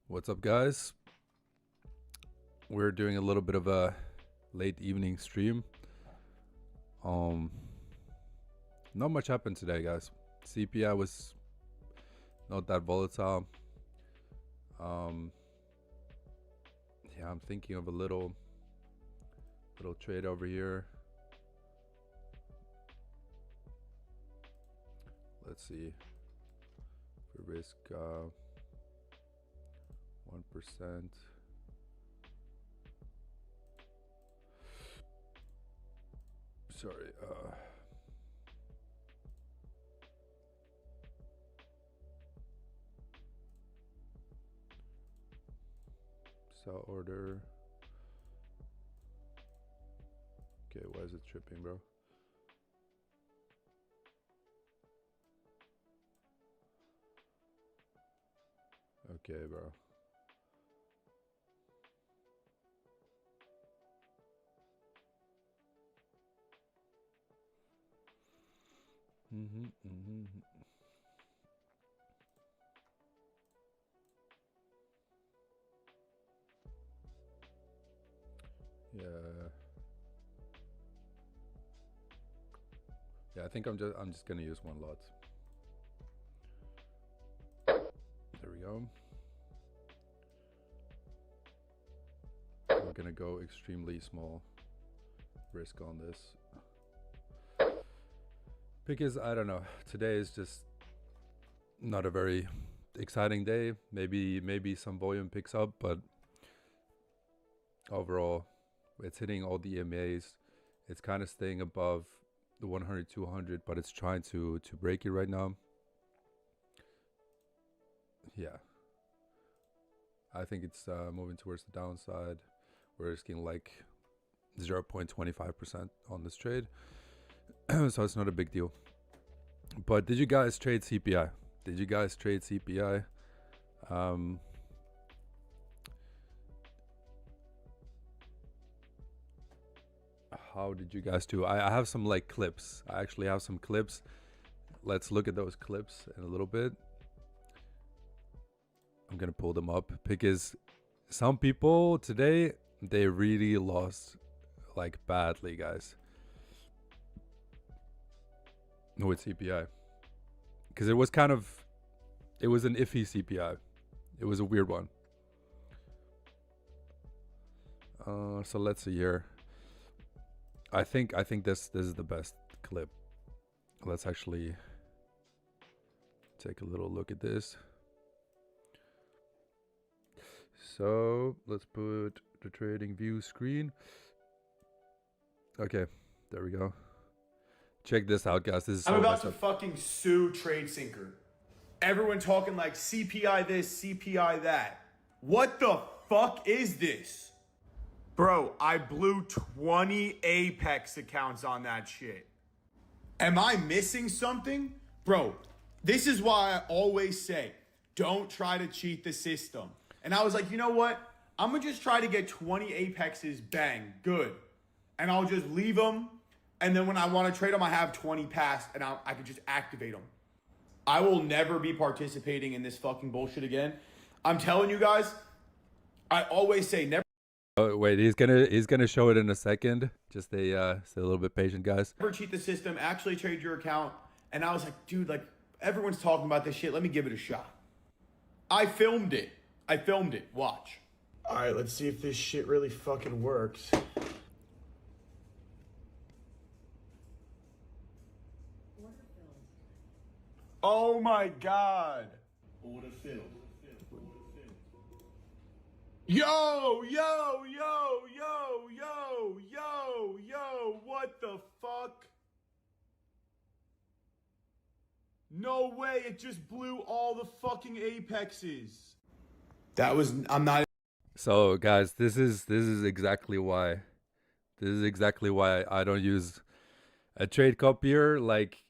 What's up, guys? We're doing a little bit of a late evening stream. Not much happened today, guys. CPI was not that volatile. Yeah, I'm thinking of a little trade over here. Let's see. For risk 1%. Sorry. Sell order. Okay, why is it tripping, bro? Okay, bro. Yeah, I think I'm just gonna use one lot. There we go. We're gonna go extremely small risk on this. Because I don't know, today is just not a very exciting day. Maybe some volume picks up, but overall it's hitting all the EMAs. It's kind of staying above the 100 200, but it's trying to break it right now. Yeah, I think it's moving towards the downside. We're risking like 0.25% on this trade. So it's not a big deal. But did you guys trade CPI? Did you guys trade CPI? How did you guys do? I have some like clips. I actually have some clips. Let's look at those clips in a little bit. I'm gonna pull them up because some people today, they really lost like badly, guys. No, it's CPI. Because it was an iffy CPI. It was a weird one. So let's see here. I think this is the best clip. Let's actually take a little look at this. So let's put the trading view screen. Okay, there we go. Check this out, guys. This is I'm about to fucking sue TradeSyncer. Everyone talking like CPI this, CPI that. What the fuck is this? Bro, I blew 20 Apex accounts on that shit. Am I missing something? Bro, this is why I always say, don't try to cheat the system. And I was like, you know what? I'm gonna just try to get 20 Apexes, bang, good. And I'll just leave them. And then when I want to trade them, I have 20 passed and I can just activate them. I will never be participating in this fucking bullshit again. I'm telling you guys, I always say never. Oh, wait, he's gonna show it in a second. Just stay a little bit patient, guys. Never cheat the system, actually trade your account. And I was like, dude, like everyone's talking about this shit. Let me give it a shot. I filmed it. Watch. All right, let's see if this shit really fucking works. Oh my God. Order filled. Yo, what the fuck? No way, it just blew all the fucking Apexes. I'm not. So, guys, this is exactly why. This is exactly why I don't use a trade copier. Like,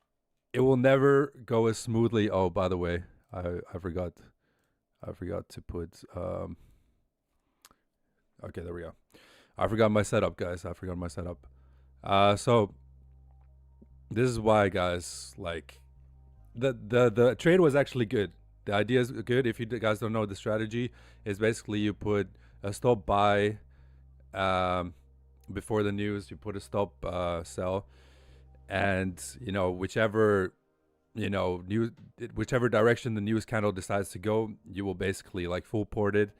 it will never go as smoothly. Oh, by the way, I forgot to put okay, there we go. I forgot my setup, guys. So this is why, guys, like the trade was actually good. The idea is good. If you guys don't know the strategy, is basically you put a stop buy um, before the news. You put a stop sell, and whichever news, whichever direction the news candle decides to go, you will basically like full port it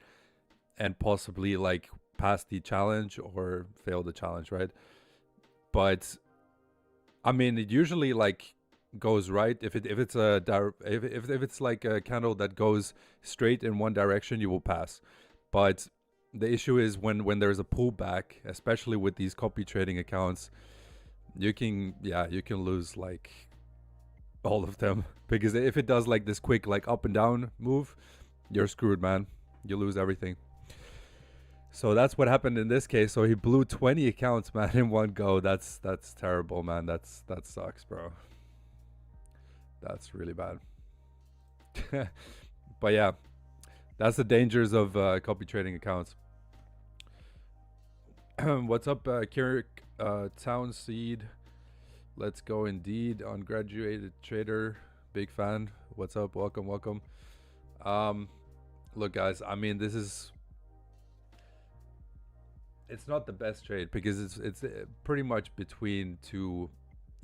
and possibly like pass the challenge or fail the challenge, right? But I mean, it usually like goes right. If it's like a candle that goes straight in one direction, you will pass. But the issue is when there's a pullback, especially with these copy trading accounts, you can lose like all of them because if it does like this quick like up and down move, you're screwed, man. You lose everything. So that's what happened in this case. So he blew 20 accounts, man, in one go. That's terrible, man. That sucks, bro. That's really bad. But yeah, that's the dangers of copy trading accounts. What's up, Kirik Townseed? Let's go indeed. Ungraduated trader, big fan. What's up? Welcome. Look, guys. I mean, it's not the best trade because it's pretty much between two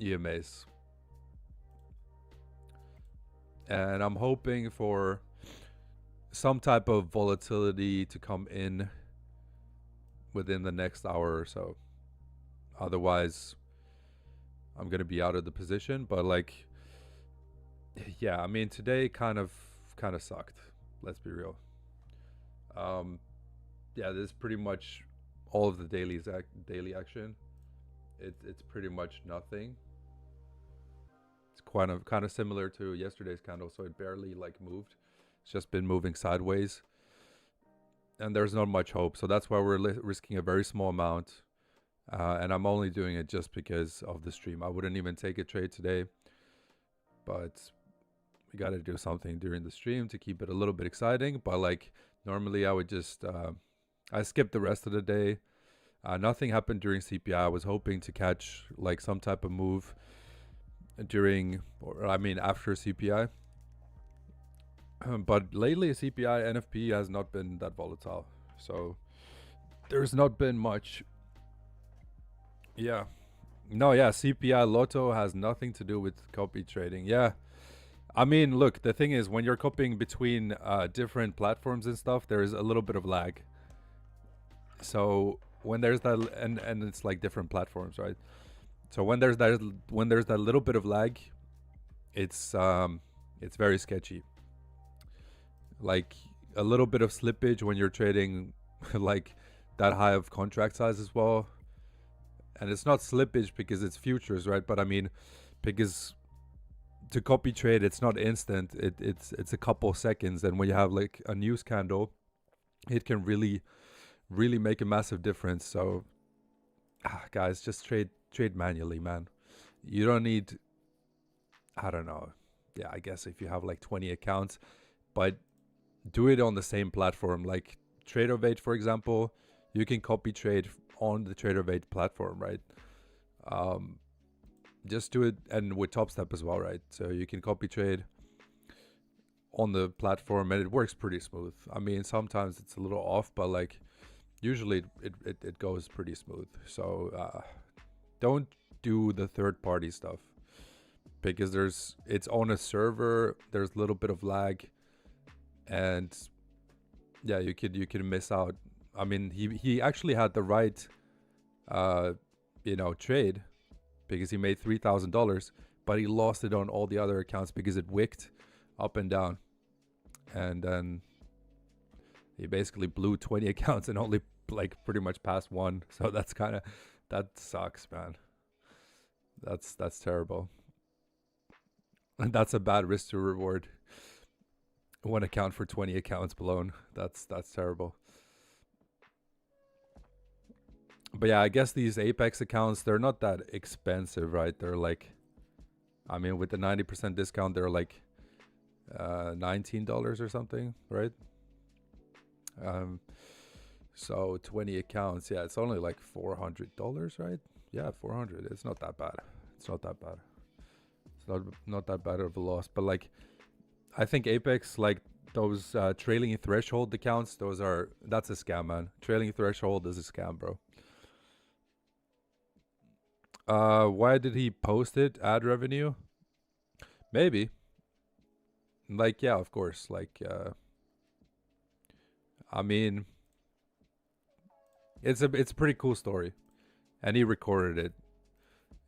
EMAs, and I'm hoping for some type of volatility to come in within the next hour or so. Otherwise, I'm gonna be out of the position. But like, yeah, I mean, today kind of sucked. Let's be real. Yeah, this is pretty much all of the daily action. It's pretty much nothing. It's kind of similar to yesterday's candle, so it barely like moved. It's just been moving sideways, and there's not much hope. So that's why we're risking a very small amount, and I'm only doing it just because of the stream. I wouldn't even take a trade today, but we got to do something during the stream to keep it a little bit exciting. But like normally, I would just I skipped the rest of the day. Nothing happened during CPI. I was hoping to catch like some type of move after CPI. But lately, CPI NFP has not been that volatile. So there's not been much. Yeah. No, yeah, CPI Lotto has nothing to do with copy trading. Yeah. I mean, look, the thing is, when you're copying between different platforms and stuff, there is a little bit of lag. So when there's that, and it's like different platforms, right? So when there's that little bit of lag, it's very sketchy. Like a little bit of slippage when you're trading like that high of contract size as well. And it's not slippage because it's futures, right? But I mean, because to copy trade, it's not instant. It's a couple seconds, and when you have like a news candle, it can really make a massive difference. So, guys, just trade manually, man. You don't need, I don't know. Yeah, I guess if you have like 20 accounts, but do it on the same platform. Like TraderVate, for example, you can copy trade on the TraderVate platform, right? Just do it, and with TopStep as well, right? So you can copy trade on the platform, and it works pretty smooth. I mean, sometimes it's a little off, but like usually it goes pretty smooth. So don't do the third party stuff because it's on a server. There's a little bit of lag, and yeah, you could miss out. I mean, he actually had the right trade because he made $3,000, but he lost it on all the other accounts because it wicked up and down, and then he basically blew 20 accounts and only like pretty much passed one. So that sucks, man. That's terrible. And that's a bad risk to reward. One account for 20 accounts blown. That's terrible. But yeah, I guess these Apex accounts, they're not that expensive, right? They're like, I mean, with the 90% discount, they're like $19 or something, right? So 20 accounts, yeah, it's only like $400, right? Yeah, 400. It's not that bad. It's not that bad. It's not that bad of a loss. But like, I think Apex, like those trailing threshold accounts, that's a scam, man. Trailing threshold is a scam, bro. Why did he post it? Ad revenue? Maybe. Like, yeah, of course. Like, I mean, it's a pretty cool story, and he recorded it.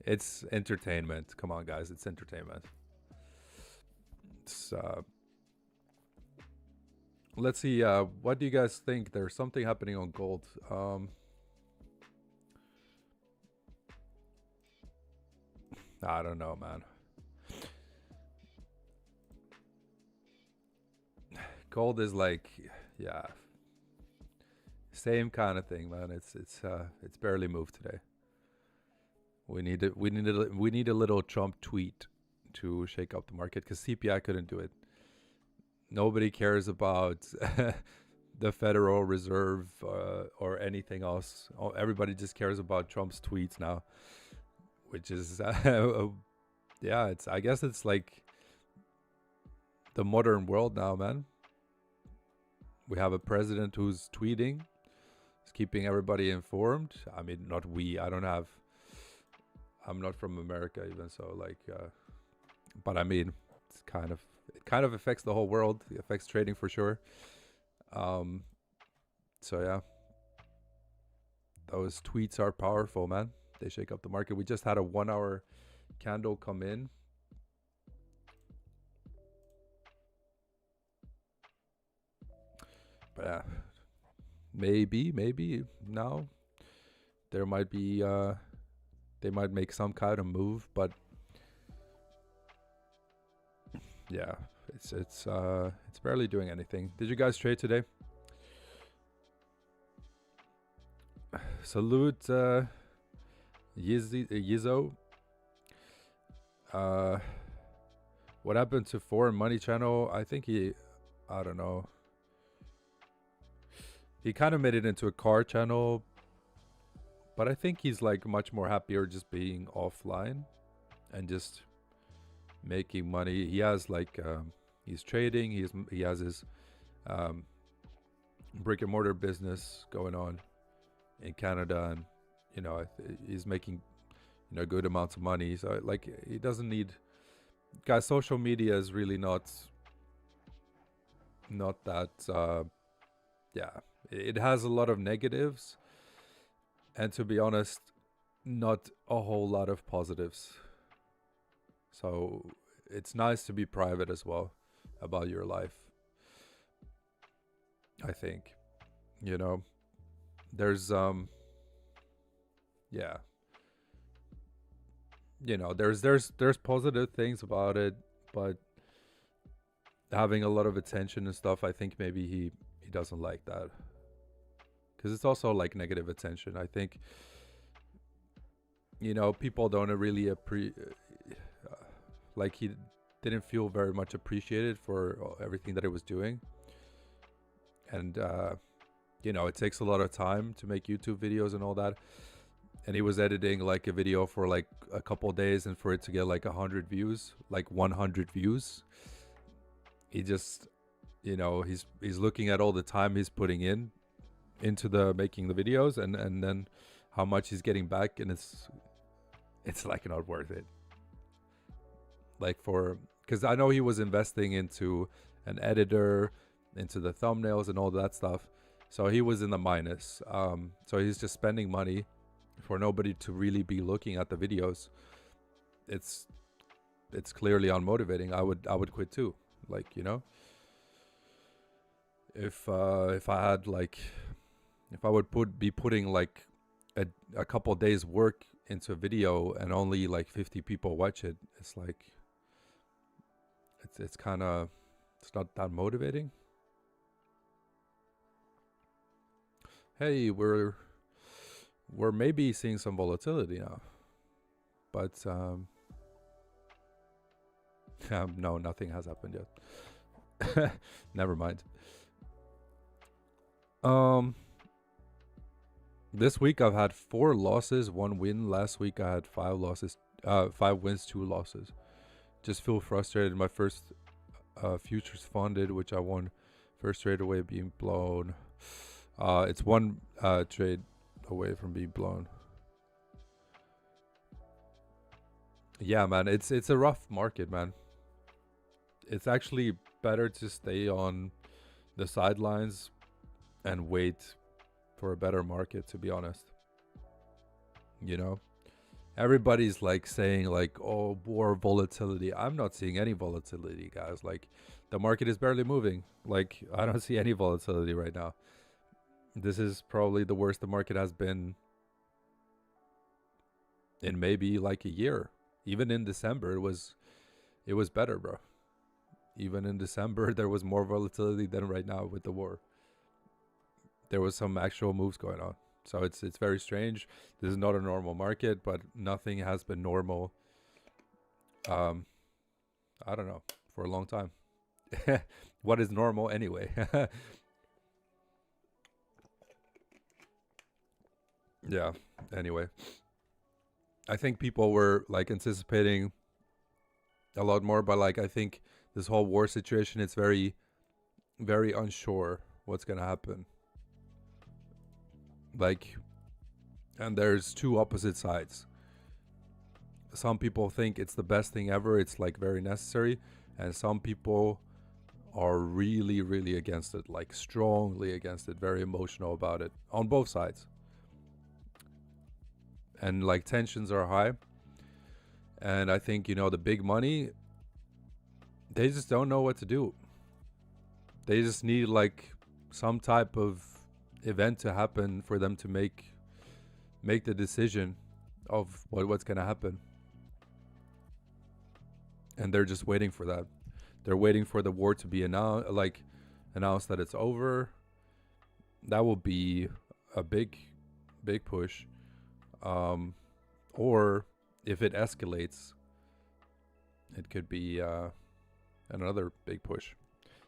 It's entertainment. Come on, guys, it's entertainment. It's let's see. What do you guys think? There's something happening on gold. I don't know, man. Gold is like, yeah, same kind of thing, man. It's barely moved today. We need a little Trump tweet to shake up the market because CPI couldn't do it. Nobody cares about the Federal Reserve or anything else. Everybody just cares about Trump's tweets now, which is yeah. I guess it's like the modern world now, man. We have a president who's tweeting, is keeping everybody informed. I mean, not we. I'm not from America even, so like, but I mean, it kind of affects the whole world. It affects trading for sure. So yeah, those tweets are powerful, man. They shake up the market. We just had a 1 hour candle come in. But yeah, maybe now there might be they might make some kind of move, but yeah, it's barely doing anything. Did you guys trade today? Salute Yizzo. What happened to Foreign Money Channel? I think I don't know. He kind of made it into a car channel, but I think he's like much more happier just being offline and just making money. He has like he's trading. He has his brick and mortar business going on in Canada, and you know he's making good amounts of money. So like he doesn't need. Guys, social media is really not that. Yeah, it has a lot of negatives, and to be honest, not a whole lot of positives. So it's nice to be private as well about your life. I think, there's yeah, there's positive things about it, but having a lot of attention and stuff, I think maybe he doesn't like that, because it's also like negative attention. I think people don't really like he didn't feel very much appreciated for everything that he was doing, and it takes a lot of time to make YouTube videos and all that, and he was editing like a video for like a couple days, and for it to get like 100 views, like 100 views, he just he's looking at all the time he's putting into the making the videos, and then how much he's getting back, and it's like not worth it. Like because I know he was investing into an editor, into the thumbnails and all that stuff, so he was in the minus. So he's just spending money for nobody to really be looking at the videos. It's clearly unmotivating. I would quit too. Like if I had like, if I would be putting like a couple days work into a video and only like 50 people watch it, it's like it's kind of, it's not that motivating. Hey, we're maybe seeing some volatility now, but no, nothing has happened yet. Never mind. This week I've had 4 losses, 1 win. Last week I had 5 losses, 5 wins, 2 losses. Just feel frustrated. My first Futures funded, which I won first trade away being blown. It's one trade away from being blown. Yeah, man, it's a rough market, man. It's actually better to stay on the sidelines and wait for a better market, to be honest. You know, everybody's like saying like, oh, war volatility. I'm not seeing any volatility, guys. Like, the market is barely moving. Like, I don't see any volatility right now. This is probably the worst the market has been in maybe like a year. Even in December, it was better, bro. Even in December, there was more volatility than right now with the war. There was some actual moves going on. So it's very strange. This is not a normal market, but nothing has been normal. I don't know, for a long time. What is normal anyway? Yeah. Anyway, I think people were like anticipating a lot more, but like I think this whole war situation, it's very, very unsure what's gonna happen. Like, and there's two opposite sides. Some people think it's the best thing ever, it's like very necessary, and some people are really, really against it, like strongly against it, very emotional about it on both sides. And like tensions are high. And I think, you know, the big money, they just don't know what to do. They just need like some type of event to happen for them to make the decision of what's gonna happen. And they're just waiting for that. They're waiting for the war to be announced that it's over. That will be a big push. Or if it escalates, it could be another big push.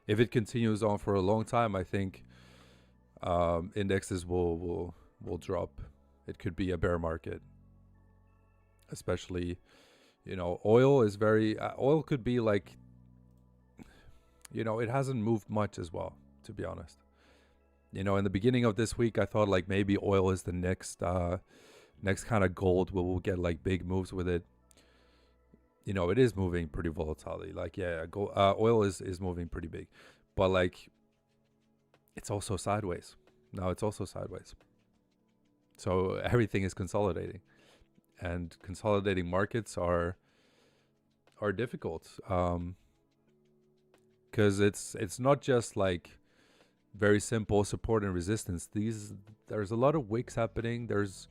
If it continues on for a long time, I think indexes will drop. It could be a bear market, especially, you know, oil is very oil could be like, you know, it hasn't moved much as well, to be honest. You know, in the beginning of this week, I thought like maybe oil is the next kind of gold where we'll get like big moves with it. You know, it is moving pretty volatilely. Like, yeah, oil is moving pretty big, but like, it's also sideways. Now it's also sideways. So everything is consolidating, and consolidating markets are difficult. Because it's not just like very simple support and resistance. There's a lot of wicks happening. There's,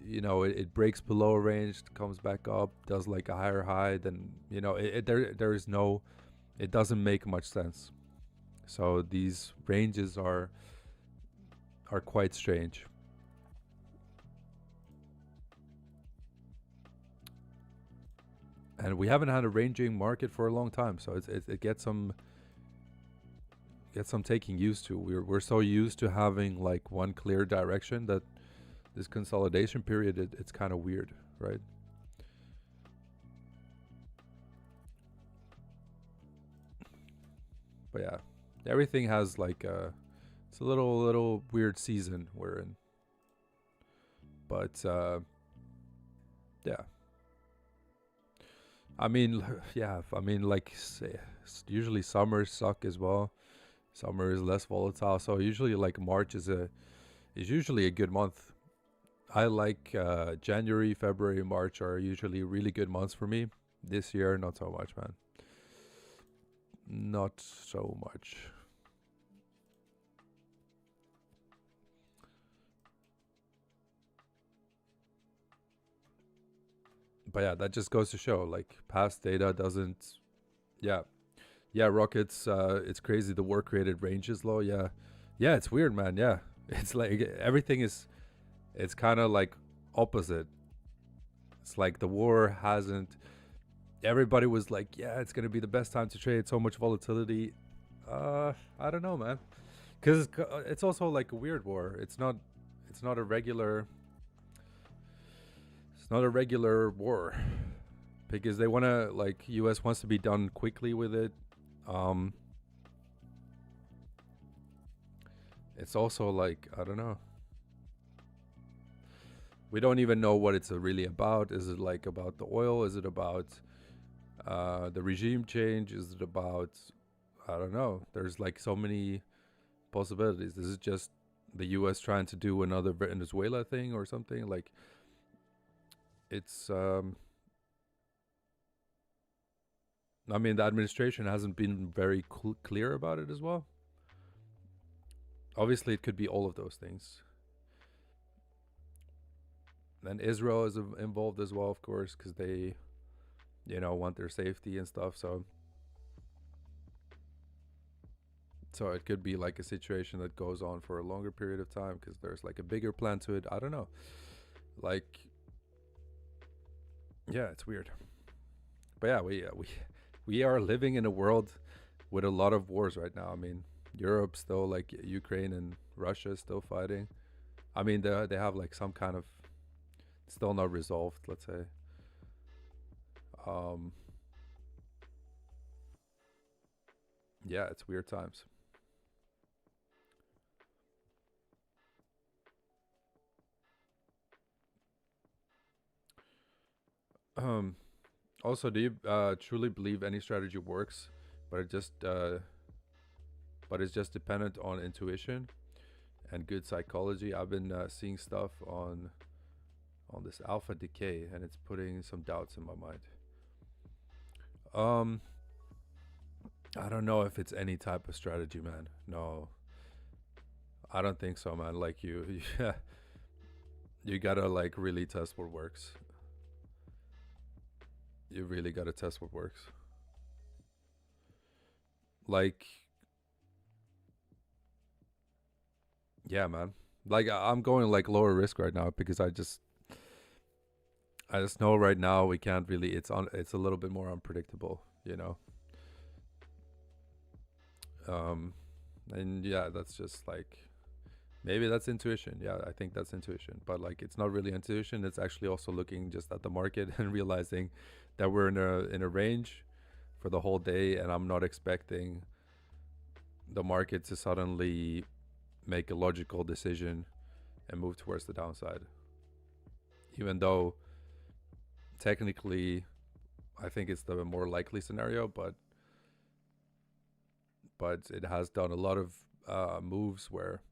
you know, it breaks below a range, comes back up, does like a higher high, then, you know, there is no, it doesn't make much sense. So these ranges are quite strange. And we haven't had a ranging market for a long time, so it gets some taking used to. We're so used to having like one clear direction that this consolidation period, it's kind of weird, right? But yeah, everything has like it's a little weird season we're in. But yeah. I mean, yeah, I mean, like, usually summers suck as well. Summer is less volatile, so usually like March is usually a good month. I like January, February, March are usually really good months for me. This year, not so much, man. Not so much. But yeah, that just goes to show, like, past data doesn't. Yeah, yeah, rockets. It's crazy. The war created ranges law. Yeah, yeah, it's weird, man. Yeah, it's like everything is. It's kind of like opposite. It's like the war hasn't. Everybody was like, yeah, it's gonna be the best time to trade. So much volatility. I don't know, man. Because it's also like a weird war. It's not. It's not a regular. It's not a regular war, because they want to, like, US wants to be done quickly with it. Um, it's also like, I don't know. We don't even know what it's really about. Is it like about the oil? Is it about the regime change? Is it about, I don't know. There's like so many possibilities. Is it just the U.S. trying to do another Venezuela thing or something? Like it's. I mean, the administration hasn't been very clear about it as well. Obviously, it could be all of those things. And Israel is involved as well, of course, because they, want their safety and stuff. So it could be like a situation that goes on for a longer period of time because there's like a bigger plan to it. I don't know. Like, yeah, it's weird. But yeah, we are living in a world with a lot of wars right now. I mean, Europe still, like Ukraine and Russia is still fighting. I mean, they have like some kind of still not resolved, let's say. Um, yeah, it's weird times. Um, Also, do you truly believe any strategy works, but it just but it's just dependent on intuition and good psychology? I've been seeing stuff on this alpha decay, and it's putting some doubts in my mind. Um, I don't know if it's any type of strategy, man. No, I don't think so, man. Like yeah, you gotta like really test what works. You really gotta test what works. Like, yeah, man. Like I'm going like lower risk right now because I just know right now we can't really. It's a little bit more unpredictable, you know. Um, and yeah, that's just like maybe that's intuition. Yeah, I think that's intuition. But like, it's not really intuition. It's actually also looking just at the market and realizing that we're in a range for the whole day, and I'm not expecting the market to suddenly make a logical decision and move towards the downside. Even though technically, I think it's the more likely scenario, but it has done a lot of moves where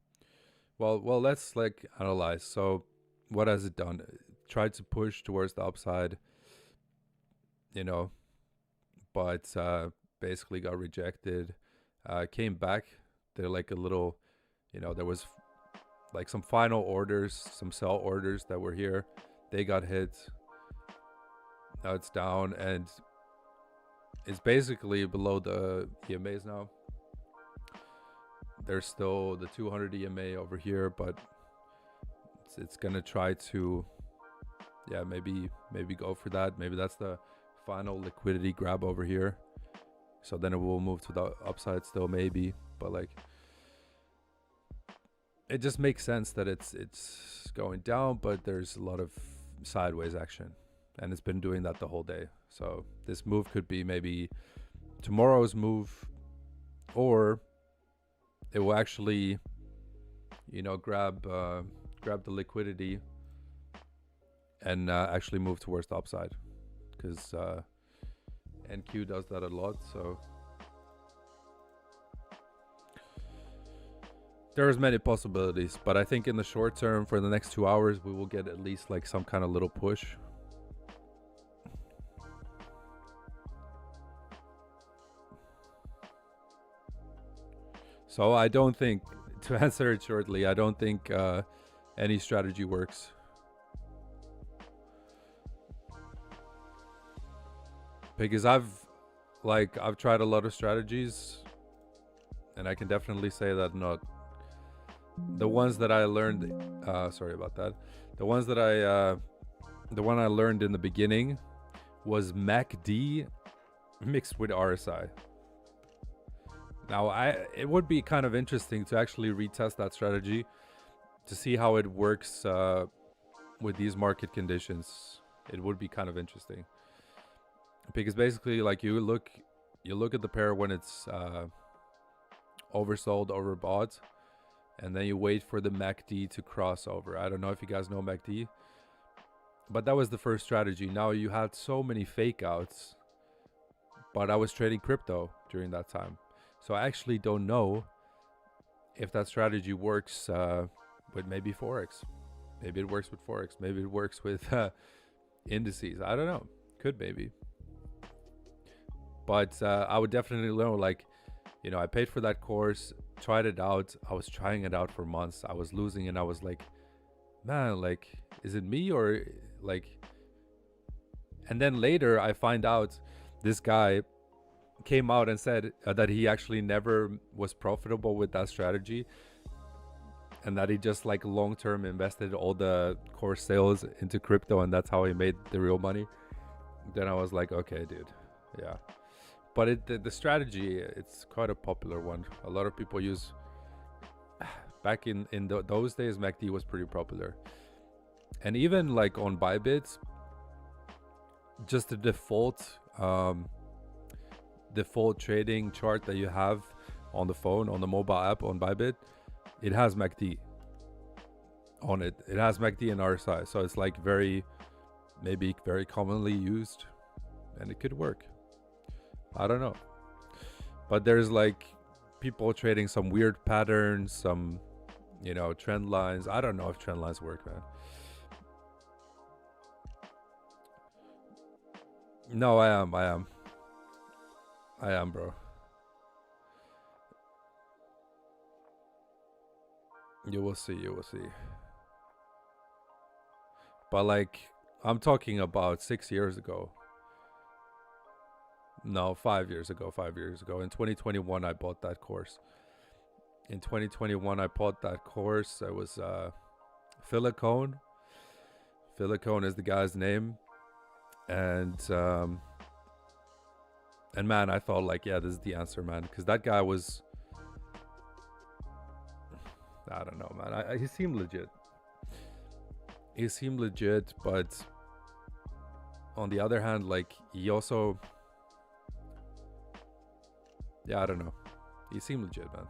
well let's like analyze. So what has it done? It tried to push towards the upside, you know, but basically got rejected. Came back. They're like a little, there was like some final orders, some sell orders that were here. They got hit. Now it's down, and it's basically below the EMAs now. There's still the 200 EMA over here, but it's gonna try to, yeah, maybe go for that. Maybe that's the final liquidity grab over here. So then it will move to the upside still, maybe, but like it just makes sense that it's going down, but there's a lot of sideways action, and it's been doing that the whole day. So this move could be maybe tomorrow's move, or it will actually, grab the liquidity and actually move towards the upside, because NQ does that a lot. So there's many possibilities, but I think in the short term, for the next 2 hours, we will get at least like some kind of little push. So I don't think, to answer it shortly, I don't think any strategy works. Because I've tried a lot of strategies, and I can definitely say that not the ones that I learned. Sorry about that. The ones that the one I learned in the beginning was MACD mixed with RSI. Now, it would be kind of interesting to actually retest that strategy to see how it works with these market conditions. It would be kind of interesting, because basically, like, you look You look at the pair when it's oversold, overbought, and then you wait for the MACD to cross over. I don't know if you guys know MACD, but that was the first strategy. Now you had so many fake outs, but I was trading crypto during that time. So I actually don't know if that strategy works with maybe Forex. Maybe it works with Forex. Maybe it works with indices. I don't know. Could maybe. But I would definitely know, like, you know, I paid for that course, tried it out. I was trying it out for months. I was losing and I was like, man, like, is it me or like... And then later I find out this guy came out and said that he actually never was profitable with that strategy, and that he just like long-term invested all the course sales into crypto, and that's how he made the real money. Then I was like, okay, dude, yeah. But the strategy, it's quite a popular one. A lot of people use... Back in those days, MACD was pretty popular. And even like on Bybit, just the default trading chart that you have on the phone, on the mobile app on Bybit, it has MACD on it. It has MACD and RSI. So it's like maybe very commonly used, and it could work. I don't know. But there's like people trading some weird patterns, some, you know, trend lines. I don't know if trend lines work, man. No, I am, bro. You will see. But like, I'm talking about 6 years ago. No, 5 years ago. In 2021, I bought that course. In 2021, I bought that course. It was Silicone. Silicone is the guy's name. And man, I thought like, yeah, this is the answer, man. Because that guy was... I don't know, man. He seemed legit. But on the other hand, like, he also... Yeah, I don't know. He seemed legit, man.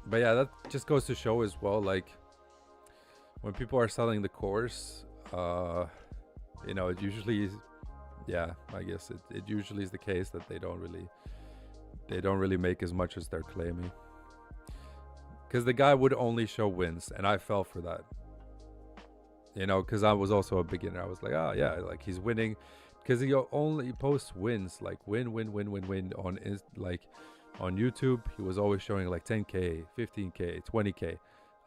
But yeah, that just goes to show as well, like, when people are selling the course, you know, it usually is, yeah, I guess it usually is the case that they don't really make as much as they're claiming. Because the guy would only show wins, and I fell for that. You know, because I was also a beginner. I was like, oh yeah, like he's winning, because he only posts wins, like win on like on YouTube. He was always showing like 10k, 15k, 20k.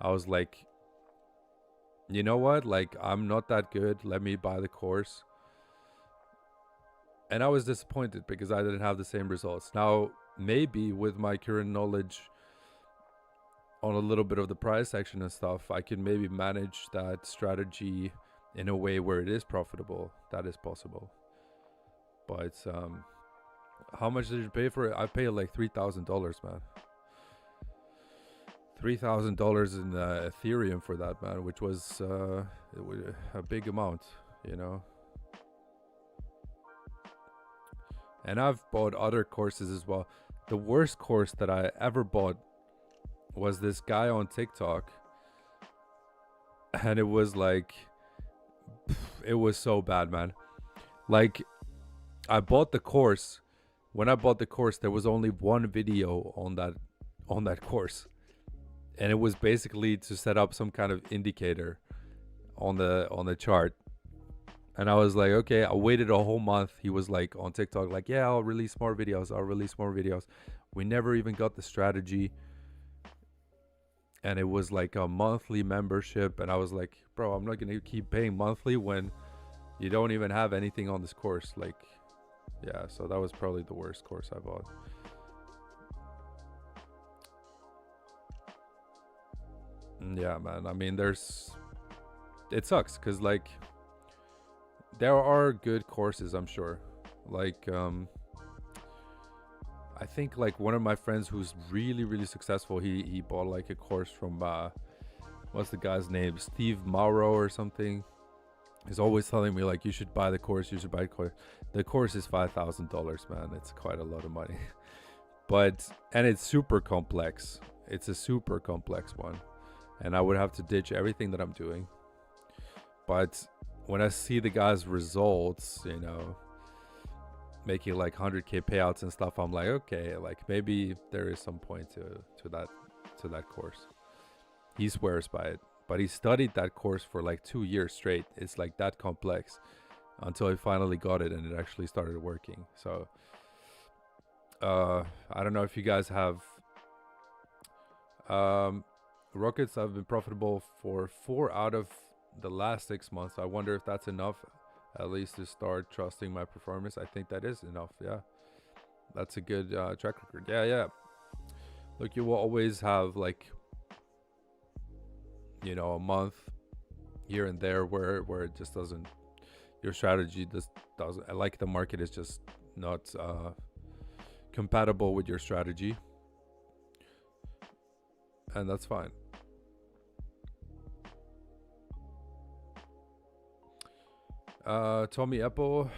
I was like, you know what? Like, I'm not that good. Let me buy the course. And I was disappointed because I didn't have the same results. Now, maybe with my current knowledge on a little bit of the price action and stuff, I can maybe manage that strategy in a way where it is profitable. That is possible. But how much did you pay for it? I paid like $3,000, man. $3,000 in Ethereum for that, man, which was a big amount, you know. And I've bought other courses as well. The worst course that I ever bought was this guy on TikTok, and it was like, it was so bad, man. Like, I bought the course. When I bought the course, there was only one video on that course, and it was basically to set up some kind of indicator on the chart. And I was like, okay, I waited a whole month. He was like on TikTok, like, yeah, I'll release more videos. We never even got the strategy. And it was like a monthly membership. And I was like, bro, I'm not going to keep paying monthly when you don't even have anything on this course. Like, yeah, so that was probably the worst course I bought. Yeah, man. I mean, it sucks because, like, there are good courses, I'm sure. Like, I think like one of my friends who's really successful, he bought like a course from what's the guy's name, Steve Mauro or something. He's always telling me like, you should buy the course, you should buy the course. The course is $5,000, man. It's quite a lot of money. But and it's super complex. It's a super complex one, and I would have to ditch everything that I'm doing. But when I see the guy's results, you know, making like 100k payouts and stuff, I'm like, okay, like maybe there is some point to that course. He swears by it, but he studied that course for like 2 years straight. It's like that complex until he finally got it and it actually started working. So I don't know if you guys have rockets have been profitable for 4 out of the last 6 months. I wonder if that's enough at least to start trusting my performance. I think that is enough. Yeah, that's a good track record. Yeah. Look, you will always have like, you know, a month here and there where it just doesn't, your strategy just doesn't, like the market is just not compatible with your strategy, and that's fine. Tommy Apple,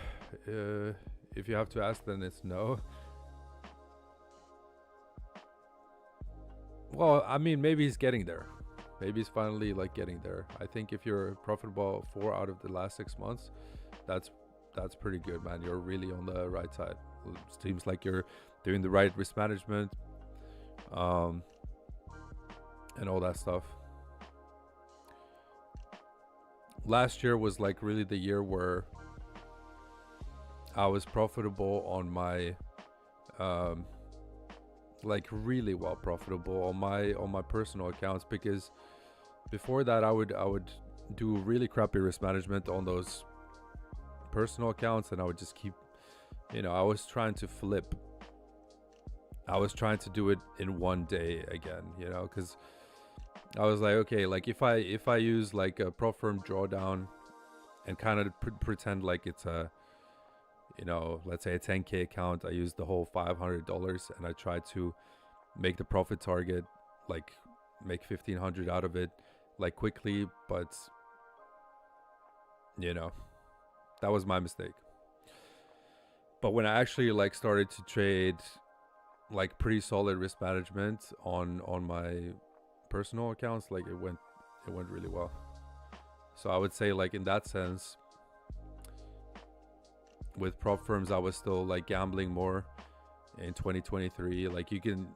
if you have to ask, then it's no. Well, I mean, maybe he's getting there. Maybe he's finally like getting there. I think if you're profitable 4 out of the last 6 months, that's pretty good, man. You're really on the right side. It seems like you're doing the right risk management, and all that stuff. Last year was like really the year where I was profitable on my like really well profitable on my personal accounts, because before that I would do really crappy risk management on those personal accounts, and I would just keep, you know, I was trying to flip. I was trying to do it in one day again, you know, because I was like, okay, like if I use like a prop firm drawdown and kind of pretend like it's a, you know, let's say a 10k account, I use the whole $500 and I try to make the profit target, like make 1500 out of it, like quickly, but you know, that was my mistake. But when I actually like started to trade like pretty solid risk management on my personal accounts, like it went really well. So I would say like in that sense, with prop firms I was still like gambling more in 2023. Like you can,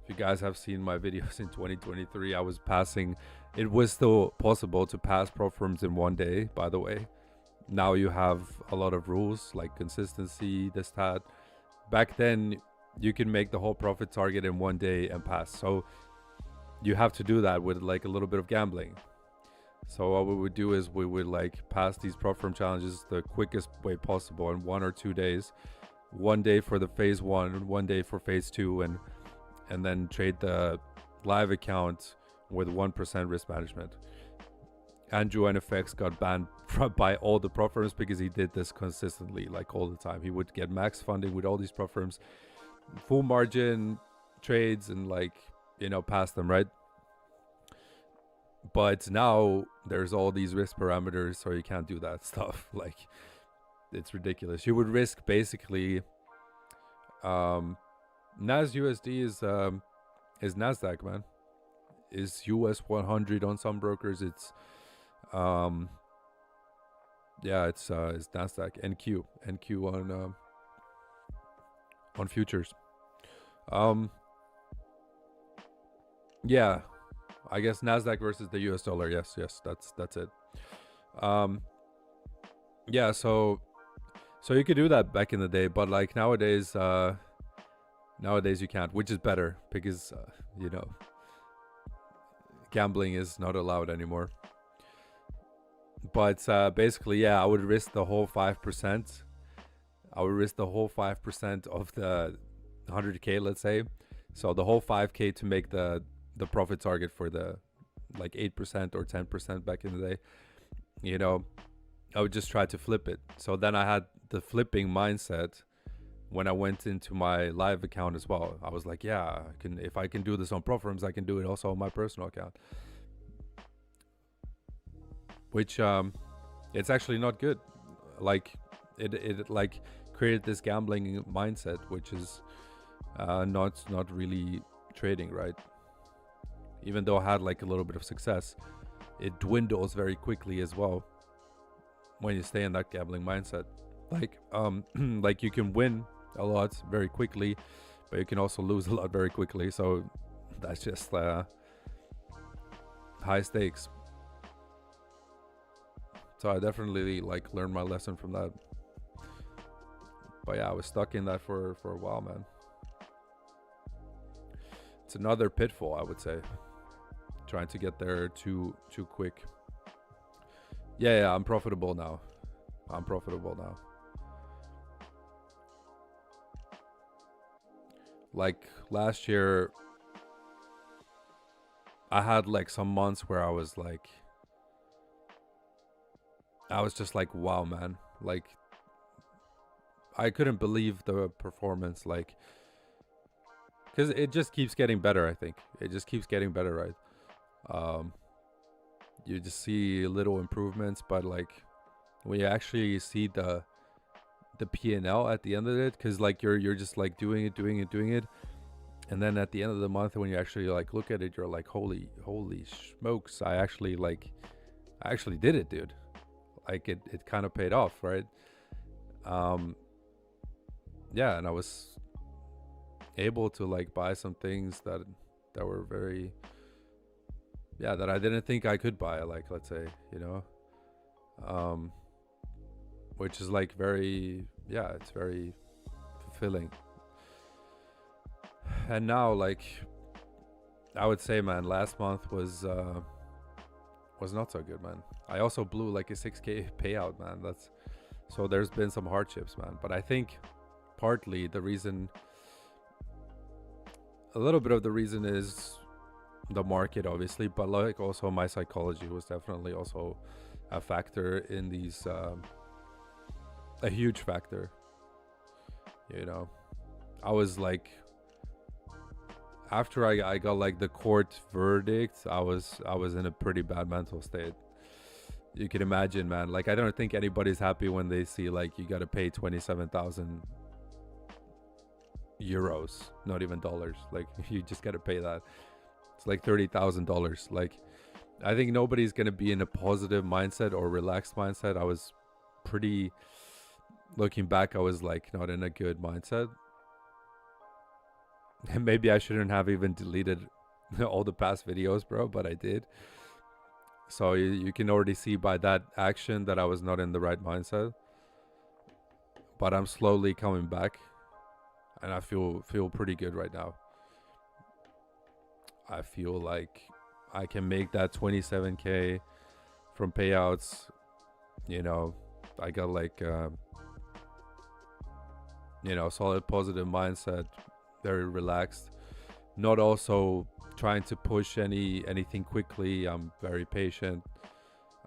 if you guys have seen my videos in 2023, I was passing, it was still possible to pass prop firms in one day, by the way. Now you have a lot of rules like consistency, this, that. Back then you can make the whole profit target in one day and pass. So you have to do that with like a little bit of gambling. So what we would do is we would like pass these prop firm challenges the quickest way possible in 1 or 2 days. 1 day for the phase 1, 1 day for phase 2, and then trade the live account with 1% risk management. Andrew NFX got banned by all the prop firms because he did this consistently, like all the time. He would get max funding with all these prop firms, full margin trades, and like, you know, pass them, right? But now there's all these risk parameters, so you can't do that stuff. Like, it's ridiculous. You would risk basically NAS USD is NASDAQ, man. Is US 100 on some brokers. It's yeah, it's NASDAQ. NQ on futures. Yeah, I guess NASDAQ versus the US dollar. Yes, that's it. Yeah, so you could do that back in the day, but like nowadays you can't, which is better because you know, gambling is not allowed anymore. But basically, yeah, I would risk the whole 5%. I would risk the whole 5% of the 100k, let's say. So the whole 5k to make the profit target for the like 8% or 10% back in the day. You know, I would just try to flip it. So then I had the flipping mindset when I went into my live account as well. I was like, yeah, if I can do this on prop firms, I can do it also on my personal account. Which It's actually not good. Like it like created this gambling mindset, which is not really trading, right? Even though I had like a little bit of success, it dwindles very quickly as well when you stay in that gambling mindset. Like like you can win a lot very quickly, but you can also lose a lot very quickly. So that's just high stakes. So I definitely like learned my lesson from that. But yeah, I was stuck in that for a while, man. It's another pitfall, I would say. Trying to get there too quick. Yeah, I'm profitable now. I'm profitable now. Like last year, I had like some months where I was just like, wow, man. Like, I couldn't believe the performance. Like, because it just keeps getting better, I think. It just keeps getting better, right? You just see little improvements, but like, when you actually see the P&L at the end of it, because like you're just like doing it, and then at the end of the month when you actually like look at it, you're like, holy smokes, I actually did it, dude. Like it kind of paid off, right? um yeah, and I was able to like buy some things that were very, yeah, that I didn't think I could buy, like, let's say, um which is like very, yeah, it's very fulfilling. And now, like, I would say, man, last month was not so good, man. I also blew like a 6K payout, man. That's so there's been some hardships, man. But I think partly the reason, a little bit of the reason is the market, obviously, but like also my psychology was definitely also a factor in these, a huge factor. You know, I was like, after I got like the court verdict, I was in a pretty bad mental state. You can imagine, man. Like, I don't think anybody's happy when they see like you got to pay 27,000 euros, not even dollars. Like, you just got to pay that. It's like $30,000. Like, I think nobody's gonna be in a positive mindset or relaxed mindset. I was pretty, looking back, I was like not in a good mindset. And maybe I shouldn't have even deleted all the past videos, bro, but I did. So you can already see by that action that I was not in the right mindset. But I'm slowly coming back, and I feel pretty good right now. I feel like I can make that 27K from payouts. You know, I got like solid positive mindset, very relaxed. Not also trying to push anything quickly. I'm very patient.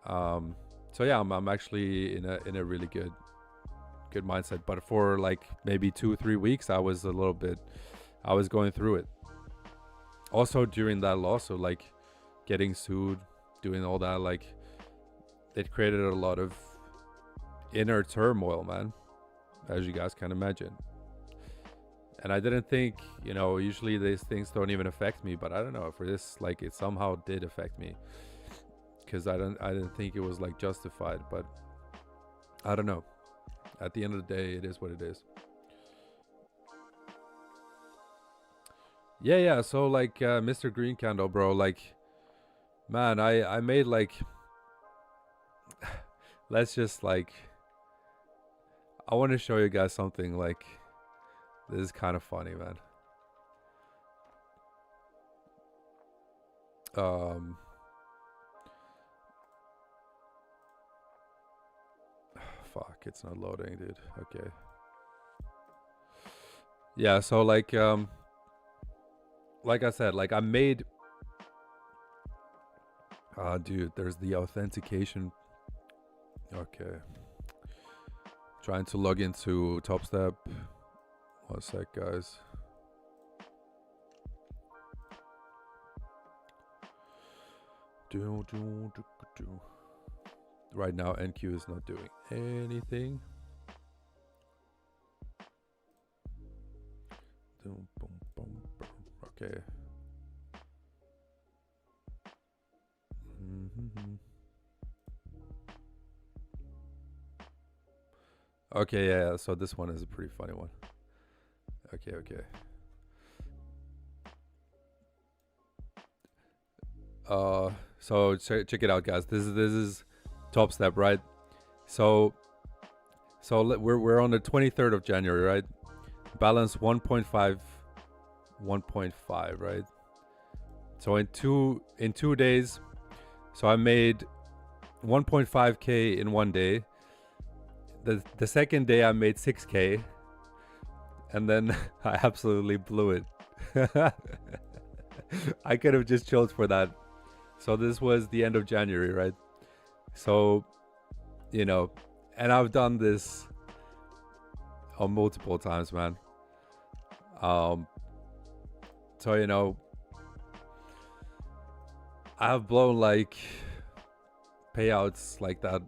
So yeah, I'm actually in a really good mindset. But for like maybe 2-3 weeks, I was going through it. Also during that lawsuit, like getting sued, doing all that, like it created a lot of inner turmoil, man, as you guys can imagine. And I didn't think, usually these things don't even affect me, but I don't know, for this, like, it somehow did affect me, because I didn't think it was like justified. But I don't know, at the end of the day, it is what it is. Yeah, so like, Mr. Green Candle, bro, like, man, I made like let's just like, I want to show you guys something. Like, this is kind of funny, man. Fuck, it's not loading, dude. Okay. Yeah, so like I said, like I made, dude, there's the authentication. Okay. Trying to log into Top Step. 1 sec, guys. Right now, NQ is not doing anything. Okay. Okay, yeah, so this one is a pretty funny one. Okay. So check it out, guys. This is Top Step, right? So we're on the 23rd of January, right? Balance 1.5, 1.5, right? So in 2 days, so I made 1.5k in one day. The second day I made 6k, and then I absolutely blew it. I could have just chilled for that. So this was the end of January, right? So, and I've done this multiple times, man. So I've blown like payouts like that,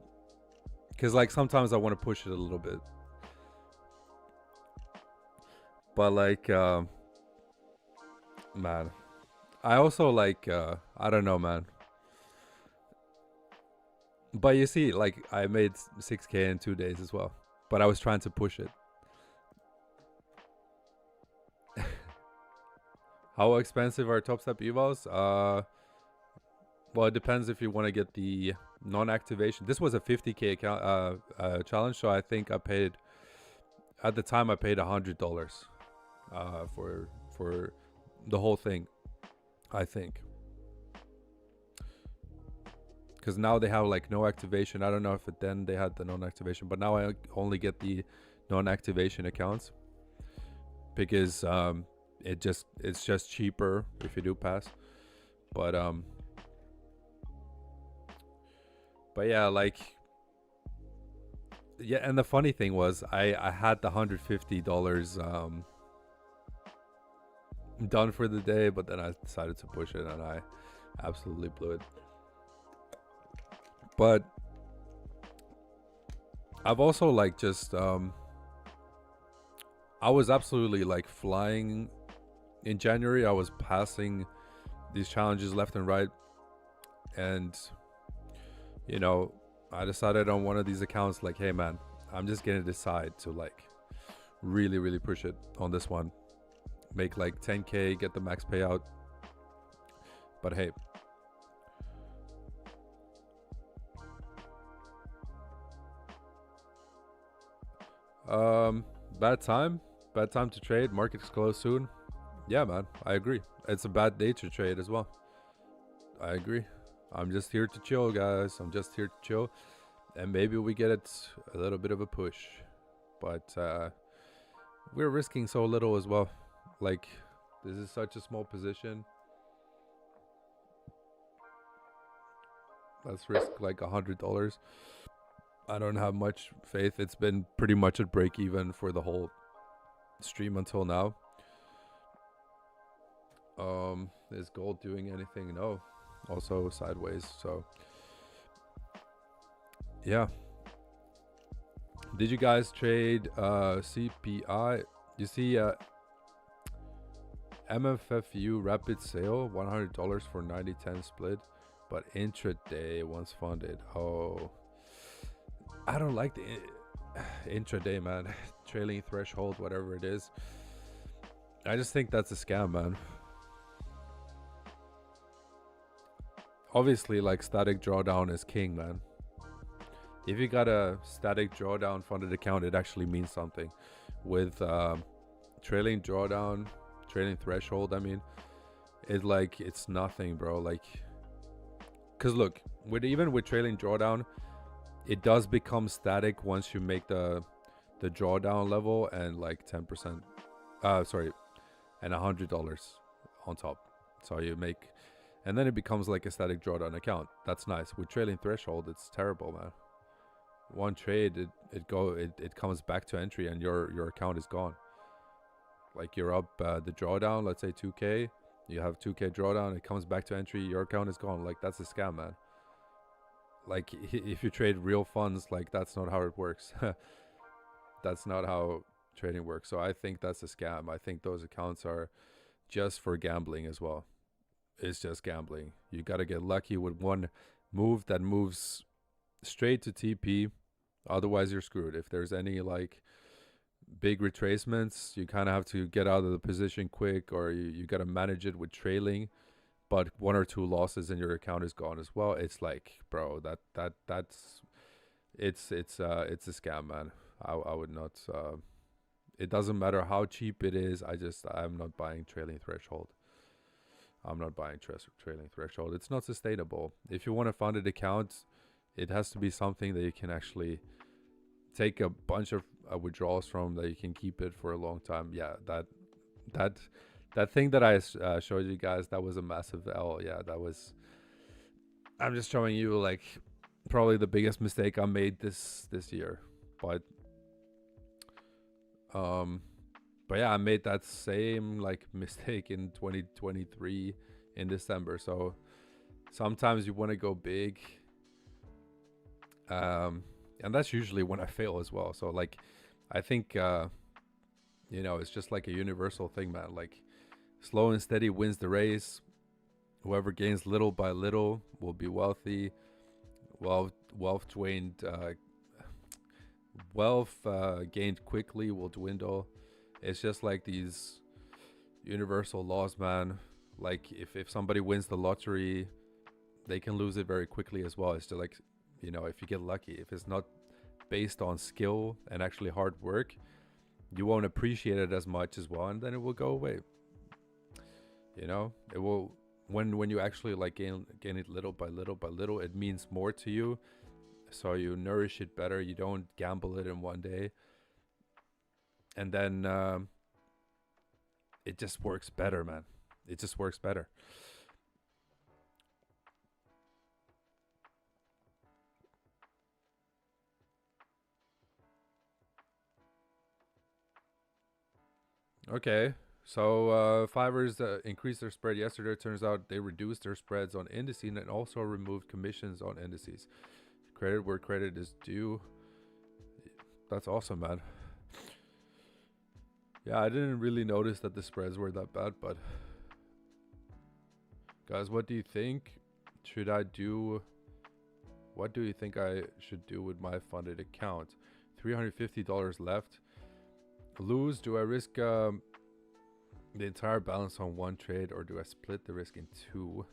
because like sometimes I want to push it a little bit, but like man, I also like I don't know, man. But you see, like I made 6k in 2 days as well, but I was trying to push it. How expensive are Top Step evos? Well, it depends if you want to get the non-activation. This was a 50k account challenge, so I think I paid, at the time I paid $100 for the whole thing, I think. Because now they have like no activation. I don't know if then they had the non-activation, but now I only get the non-activation accounts, because it's just cheaper if you do pass. But yeah, like, yeah. And the funny thing was, I had the $150 done for the day, but then I decided to push it, and I absolutely blew it. But I've also like just I was absolutely like flying in January. I was passing these challenges left and right, and I decided on one of these accounts, like, hey man, I'm just gonna decide to like really push it on this one, make like 10k, get the max payout. But hey, bad time to trade. Market's closed soon. Yeah, man, I agree. It's a bad day to trade as well. I agree. I'm just here to chill, guys. I'm just here to chill, and maybe we get it a little bit of a push, but we're risking so little as well. Like, this is such a small position. Let's risk like $100. I don't have much faith. It's been pretty much at break even for the whole stream until now. Is gold doing anything? No. Also sideways. So yeah. Did you guys trade CPI? You see MFFU rapid sale, $100 for 90-10 split, but intraday once funded. Oh, I don't like the intraday, man. Trailing threshold, whatever it is. I just think that's a scam, man. Obviously, like, static drawdown is king, man. If you got a static drawdown funded account, it actually means something. With trailing drawdown, trailing threshold, I mean, it's nothing, bro. Like, because look, even with trailing drawdown, it does become static once you make the drawdown level and like 10%, and $100 on top. So you make, and then it becomes like a static drawdown account. That's nice. With trailing threshold, it's terrible, man. One trade, it comes back to entry, and your account is gone. Like, you're up the drawdown, let's say 2k, you have 2k drawdown, it comes back to entry, your account is gone. Like, that's a scam, man. like if you trade real funds, like that's not how it works. That's not how trading works. So I think that's a scam. I think those accounts are just for gambling as well. It's just gambling. You got to get lucky with one move that moves straight to TP. Otherwise, you're screwed. If there's any like big retracements, you kind of have to get out of the position quick, or you got to manage it with trailing. But one or two losses and your account is gone as well. It's like, bro, that's it's a scam, man. I would not. It doesn't matter how cheap it is. I'm not buying trailing threshold. I'm not buying trailing threshold. It's not sustainable. If you want a funded account, it has to be something that you can actually take a bunch of withdrawals from, that you can keep it for a long time. Yeah, that that thing that I showed you guys, that was a massive L. Yeah, that was. I'm just showing you like probably the biggest mistake I made this year, but um but yeah, I made that same like mistake in 2023 in December. So sometimes you want to go big, and that's usually when I fail as well. So like I think it's just like a universal thing, man. Like slow and steady wins the race. Whoever gains little by little will be wealthy. Wealth gained quickly will dwindle. It's just like these universal laws, man. Like if somebody wins the lottery, they can lose it very quickly as well. It's just like, if you get lucky, if it's not based on skill and actually hard work, you won't appreciate it as much as well, and then it will go away. It will, when you actually like gain it little by little, it means more to you. So you nourish it better. You don't gamble it in one day, and then it just works better, man. It just works better. Okay, so Fivers increased their spread yesterday. Turns out they reduced their spreads on indices and also removed commissions on indices. Credit where credit is due. That's awesome, man. Yeah, I didn't really notice that the spreads were that bad, but guys, what do you think? What do you think I should do with my funded account? $350 left. Lose? Do I risk the entire balance on one trade, or do I split the risk in two?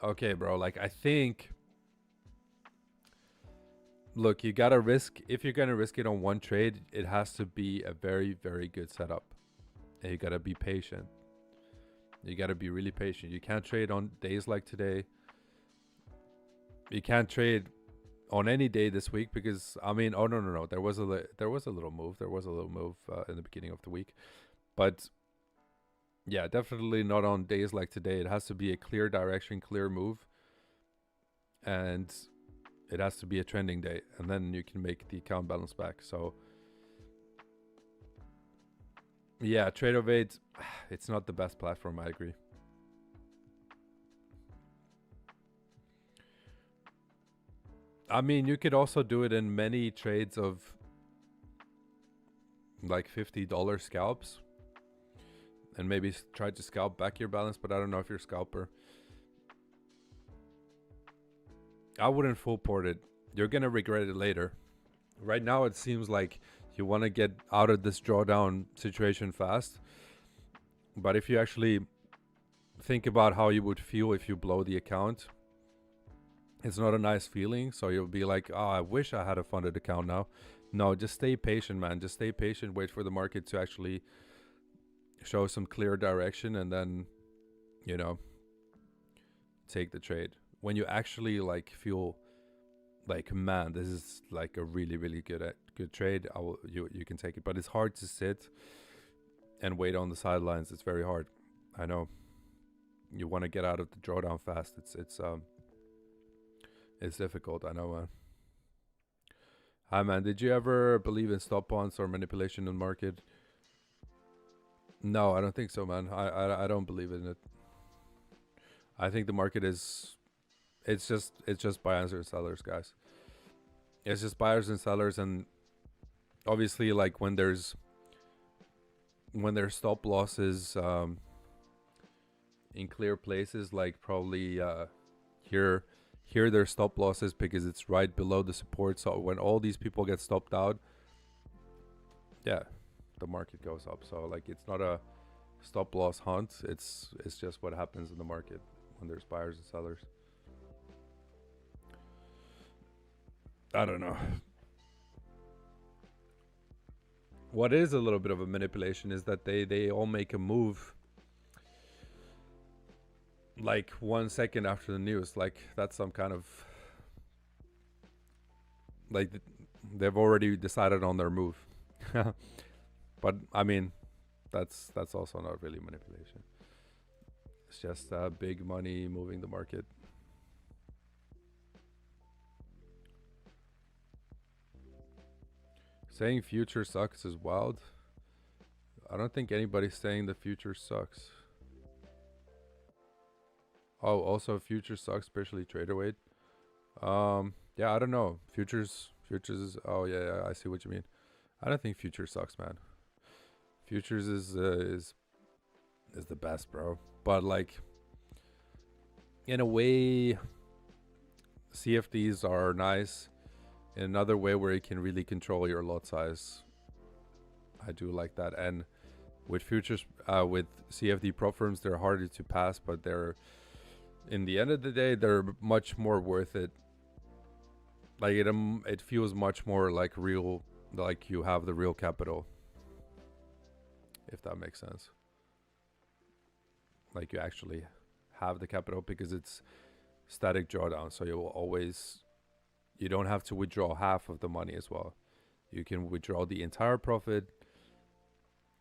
Okay, bro. Like, I think, look, you gotta risk. If you're gonna risk it on one trade, it has to be a very, very good setup, and you gotta be patient. You gotta be really patient. You can't trade on days like today. You can't trade on any day this week because oh no, there was a little move. There was a little move in the beginning of the week, but yeah, definitely not on days like today. It has to be a clear direction, clear move, and it has to be a trending day, and then you can make the account balance back. So yeah, Trade-O-Vate, it's not the best platform. I agree. I mean, you could also do it in many trades of like $50 scalps and maybe try to scalp back your balance, but I don't know if you're a scalper. I wouldn't full port it. You're going to regret it later. Right now, it seems like you want to get out of this drawdown situation fast. But if you actually think about how you would feel if you blow the account, it's not a nice feeling. So you'll be like, oh, I wish I had a funded account now. No, just stay patient, man. Just stay patient. Wait for the market to actually show some clear direction, and then, take the trade. When you actually like feel like, man, this is like a really, really good trade, you can take it. But it's hard to sit and wait on the sidelines. It's very hard. I know. You want to get out of the drawdown fast. It's difficult. I know, man. Hi, man. Did you ever believe in stop bonds or manipulation in the market? No, I don't think so, man. I don't believe in it. I think the market is It's just buyers and sellers, guys. It's just buyers and sellers, and obviously, like when there's stop losses in clear places, like probably here here there's stop losses because it's right below the support. So when all these people get stopped out, yeah, the market goes up. So like it's not a stop loss hunt. It's just what happens in the market when there's buyers and sellers. I don't know. What is a little bit of a manipulation is that they all make a move like 1 second after the news. Like that's some kind of like they've already decided on their move. But I mean, that's also not really manipulation. It's just big money moving the market. Saying future sucks is wild. I don't think anybody's saying the future sucks. Oh, also future sucks, especially trader weight. Yeah, I don't know. Futures is. Oh yeah, I see what you mean. I don't think future sucks, man. Futures is the best, bro. But like, in a way, CFDs are nice. In another way, where you can really control your lot size, I do like that. And with futures, with CFD prop firms, they're harder to pass, but they're, in the end of the day, they're much more worth it. Like it feels much more like real, like you have the real capital, if that makes sense. Like you actually have the capital because it's static drawdown, so you don't have to withdraw half of the money as well. You can withdraw the entire profit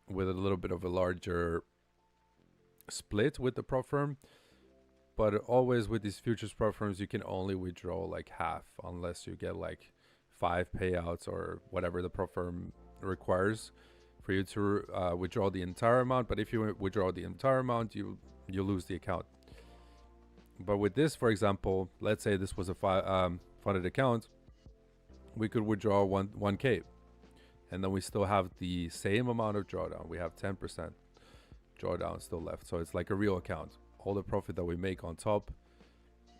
with a little bit of a larger split with the prop firm. But always with these futures prop firms, you can only withdraw like half unless you get like 5 payouts or whatever the prop firm requires for you to withdraw the entire amount. But if you withdraw the entire amount, you lose the account. But with this, for example, let's say this was a funded account, we could withdraw 1K, and then we still have the same amount of drawdown. We have 10% drawdown still left. So it's like a real account. All the profit that we make on top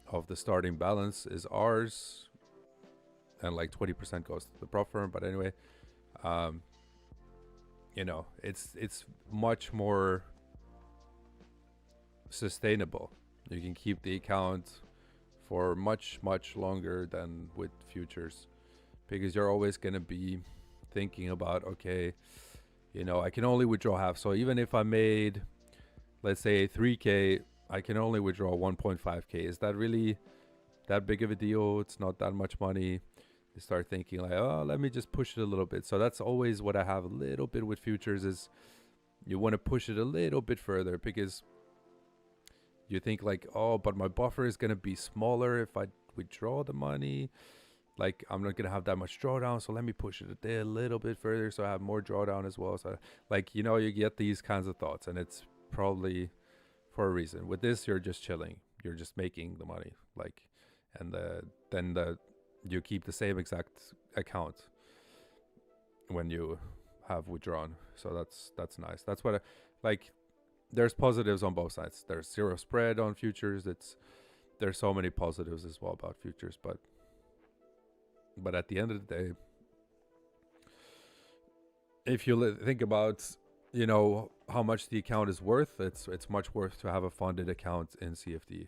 of the starting balance is ours, and like 20% goes to the prop firm. But anyway, you know, it's much more sustainable. You can keep the account for much longer than with futures, because you're always going to be thinking about, okay, you know, I can only withdraw half. So even if I made, let's say 3K, I can only withdraw 1.5K. Is that really that big of a deal? It's not that much money. You start thinking like, oh, let me just push it a little bit. So that's always what I have a little bit with futures, is you want to push it a little bit further, because you think like, oh, but my buffer is going to be smaller if I withdraw the money. Like, I'm not going to have that much drawdown, so let me push it a little bit further so I have more drawdown as well. So like, you know, you get these kinds of thoughts, and it's probably for a reason. With this, you're just chilling. You're just making the money. Like, and then you keep the same exact account when you have withdrawn. So that's nice. That's what like, there's positives on both sides. There's zero spread on futures. There's so many positives as well about futures, but at the end of the day, if you think about, you know, how much the account is worth, it's much worth to have a funded account in CFD,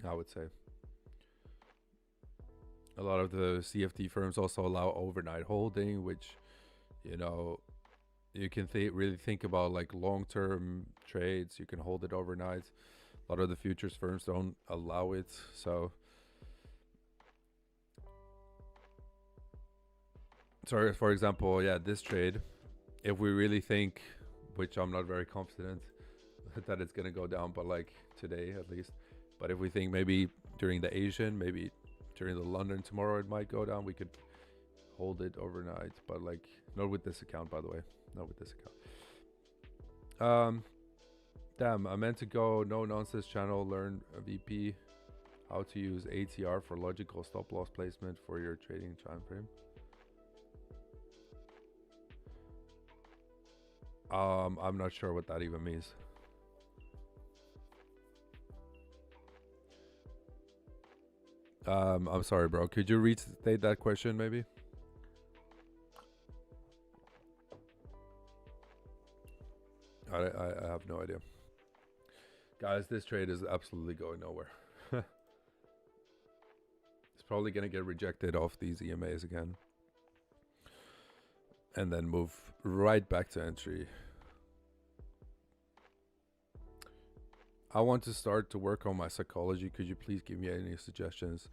I would say. A lot of the CFD firms also allow overnight holding, which, you know, you can really think about like long-term trades. You can hold it overnight. A lot of the futures firms don't allow it. So for example, yeah, this trade, if we really think, which I'm not very confident that it's going to go down, but like today at least, but if we think maybe during the Asian, maybe during the London tomorrow, it might go down, we could hold it overnight. But like, not with this account, by the way. Not with this account. Damn, I meant to go no nonsense channel, learn a VP. How to use ATR for logical stop loss placement for your trading time frame. I'm not sure what that even means. I'm sorry, bro. Could you restate that question, maybe? I have no idea. Guys, this trade is absolutely going nowhere. It's probably going to get rejected off these EMAs again. And then move right back to entry. I want to start to work on my psychology. Could you please give me any suggestions?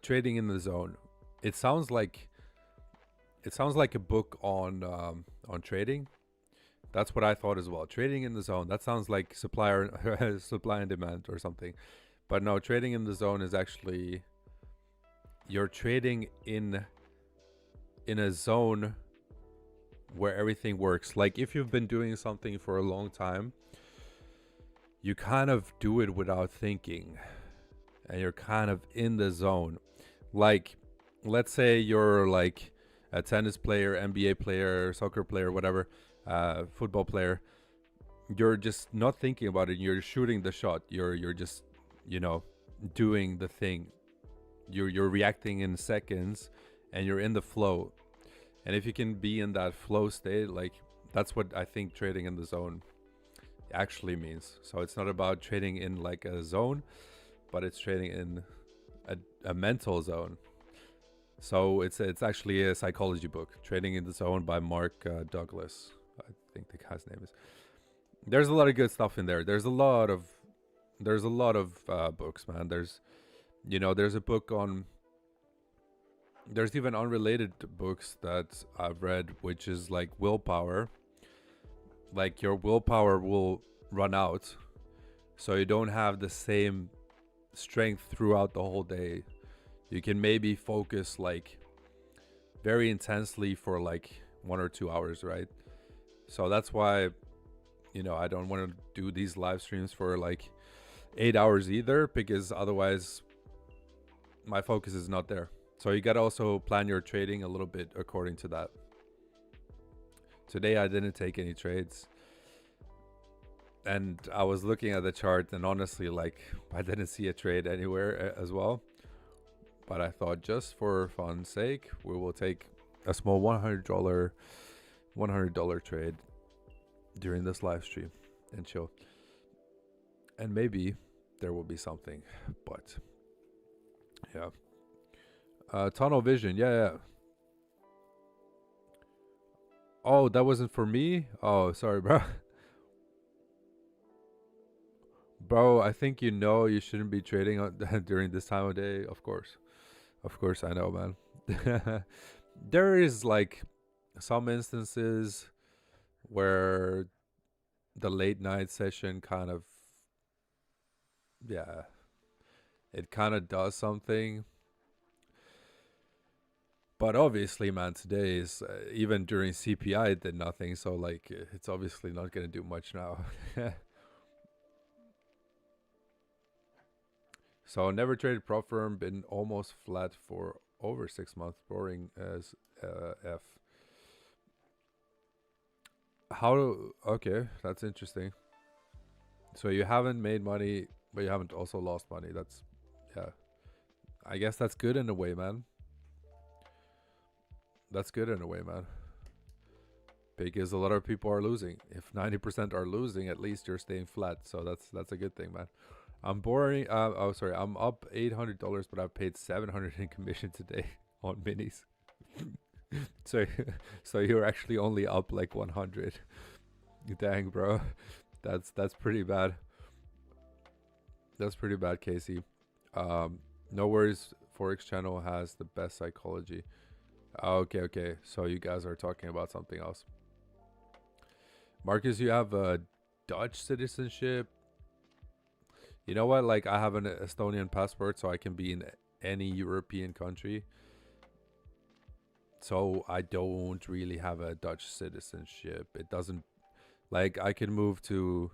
Trading in the zone. It sounds like a book on trading. That's what I thought as well. Trading in the zone. That sounds like supply and demand or something. But no, trading in the zone is actually you're trading in a zone where everything works. Like if you've been doing something for a long time, you kind of do it without thinking and you're kind of in the zone. Like let's say you're like a tennis player, NBA player, soccer player, whatever, football player. You're just not thinking about it. You're shooting the shot. You're just, doing the thing. You're reacting in seconds and you're in the flow. And if you can be in that flow state, like that's what I think trading in the zone actually means. So it's not about trading in like a zone, but it's trading in a mental zone. So it's actually a psychology book, Trading in the Zone by Mark Douglas. I think the guy's name is. There's a lot of good stuff in there. There's a lot of books, man. There's a book on. There's even unrelated books that I've read, which is like willpower. Like your willpower will run out, so you don't have the same strength throughout the whole day. You can maybe focus like very intensely for like 1 or 2 hours, right? So that's why, I don't want to do these live streams for like 8 hours either, because otherwise my focus is not there. So you got to also plan your trading a little bit according to that. Today I didn't take any trades. And I was looking at the chart and honestly, like, I didn't see a trade anywhere as well. But I thought just for fun's sake, we will take a small $100 trade during this live stream and chill. And maybe there will be something, but yeah. Tunnel vision, yeah. Oh, that wasn't for me? Oh, sorry, bro. Bro, I think you shouldn't be trading during this time of day. Of course, I know, man. There is like some instances where the late night session kind of, it kind of does something. But obviously, man, today is even during CPI it did nothing. So like, it's obviously not gonna do much now. So never traded prop firm, been almost flat for over 6 months, boring as F. Okay, that's interesting. So you haven't made money, but you haven't also lost money. That's, I guess that's good in a way, man. That's good in a way, man. Because a lot of people are losing. If 90% are losing, at least you're staying flat. So that's a good thing, man. I'm boring. I'm up $800, but I've paid $700 in commission today on minis. so you're actually only up like 100. Dang, bro, that's pretty bad. That's pretty bad, Casey. No worries. Forex channel has the best psychology. Okay. So you guys are talking about something else. Marcus, you have a Dutch citizenship. You know what? Like, I have an Estonian passport, so I can be in any European country. So I don't really have a Dutch citizenship. It doesn't, like, I can move to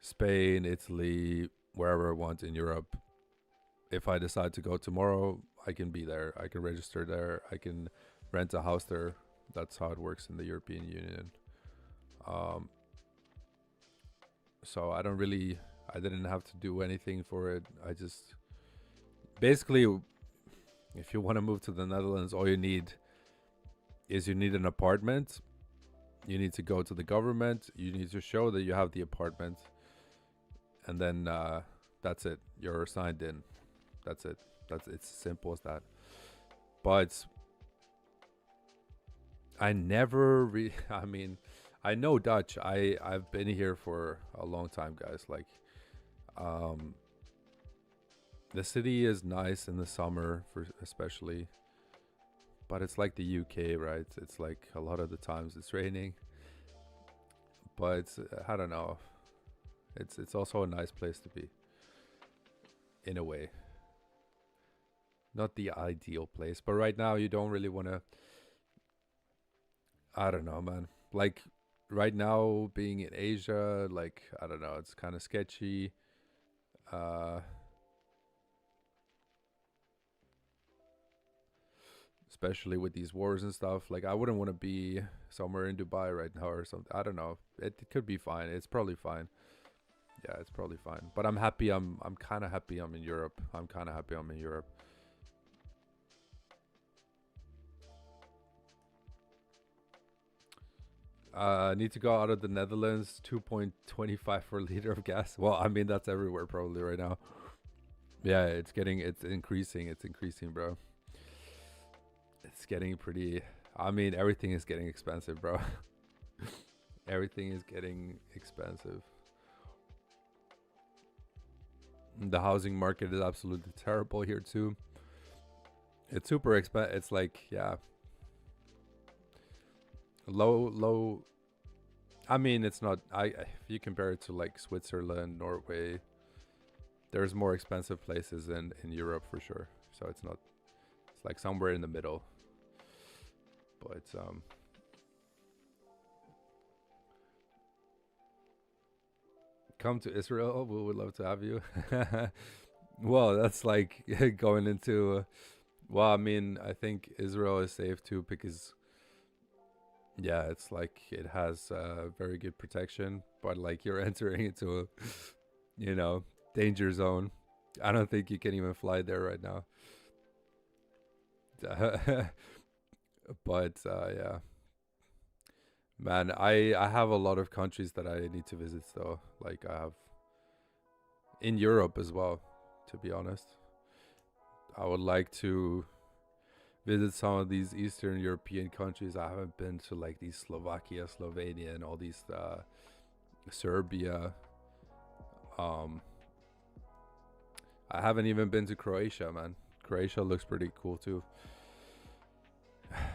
Spain, Italy, wherever I want in Europe. if I decide to go tomorrow, I can be there. I can register there. I can rent a house there. That's how it works in the European Union. Um, so I didn't have to do anything for it. I just basically, if you want to move to the Netherlands, all you need is you need an apartment. You need to go to the government. You need to show that you have the apartment, and then that's it. You're signed in. That's it. That's it's simple as that. But I never I mean, I know Dutch. I've been here for a long time, guys. Like, um, the city is nice in the summer, for especially. But it's like the UK, right? It's like a lot of the times it's raining. But I don't know. It's also a nice place to be, in a way. Not the ideal place, but right now you don't really want to. I don't know, man. Like right now, being in Asia, like I don't know, it's kind of sketchy. Uh, Especially with these wars and stuff. Like I wouldn't want to be somewhere in Dubai right now or something. I don't know. It could be fine. It's probably fine. Yeah, it's probably fine. But I'm happy. I'm kind of happy. I'm in Europe. I'm kind of happy. I'm in Europe. Need to go out of the Netherlands. 2.25 for a liter of gas. Well, I mean that's everywhere probably right now. Yeah, it's increasing. It's increasing, bro. It's getting pretty. I mean, everything is getting expensive, bro. Everything is getting expensive. The housing market is absolutely terrible here too. It's super expensive. It's like, yeah, low. I mean, it's not. If you compare it to like Switzerland, Norway, there's more expensive places in Europe for sure. So it's not. It's like somewhere in the middle. But come to Israel. We would love to have you. Well, that's like going into. Well, I mean, I think Israel is safe too because yeah, it's like it has very good protection, but like you're entering into a, you know, danger zone. I don't think you can even fly there right now. But yeah, man, I have a lot of countries that I need to visit though. Like I have in Europe as well. To be honest, I would like to visit some of these Eastern European countries. I haven't been to like these Slovakia, Slovenia, and all these Serbia. Um, I haven't even been to Croatia, man. Croatia looks pretty cool too.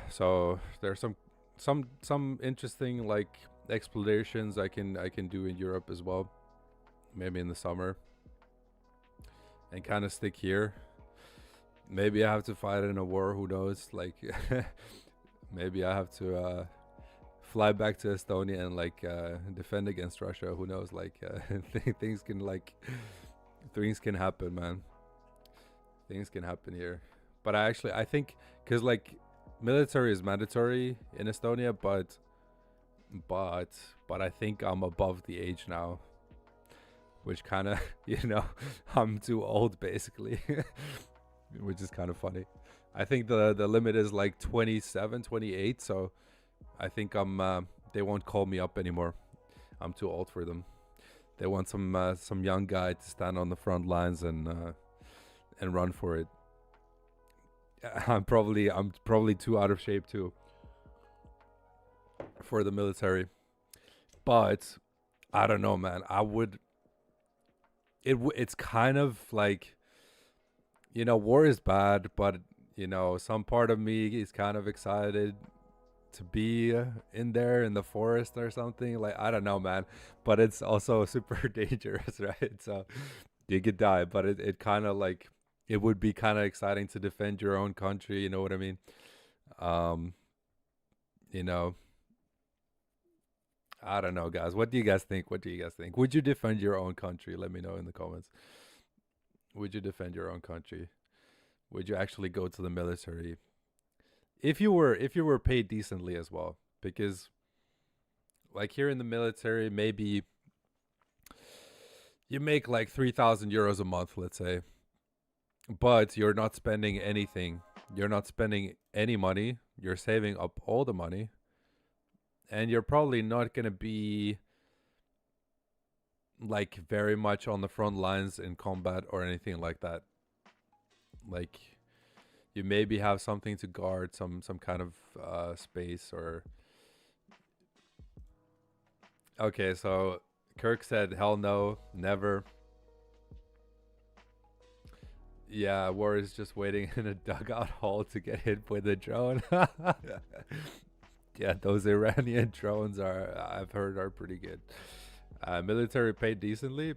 So there's some interesting like explorations I can do in Europe as well. Maybe in the summer and kind of stick here. Maybe I have to fight in a war. Who knows? Like, maybe I have to fly back to Estonia and like defend against Russia. Who knows? Like, things can things can happen, man. Things can happen here. But I think because like military is mandatory in Estonia, but but I think I'm above the age now, which kind of I'm too old basically. Which is kind of funny. I think the limit is like 27, 28. So I think they won't call me up anymore. I'm too old for them. They want some young guy to stand on the front lines and run for it. I'm probably too out of shape too for the military. But I don't know, man. It's kind of like, war is bad, but some part of me is kind of excited to be in there in the forest or something. Like I don't know, man, but it's also super dangerous, right? So you could die, but it kind of like it would be kind of exciting to defend your own country. You know what I mean? Um, you know, I don't know, guys. What do you guys think? What do you guys think? Would you defend your own country? Let me know in the comments. Would you defend your own country? Would you actually go to the military if you were paid decently as well? Because like here in the military, maybe you make like 3,000 euros a month, let's say, but you're not spending anything. You're not spending any money. You're saving up all the money, and you're probably not gonna be like very much on the front lines in combat or anything like that. Like you maybe have something to guard some kind of space or okay. So Kirk said, "Hell no, never." Yeah, war is just waiting in a dugout hole to get hit with a drone. Yeah, those Iranian drones are I've heard are pretty good. Military paid decently.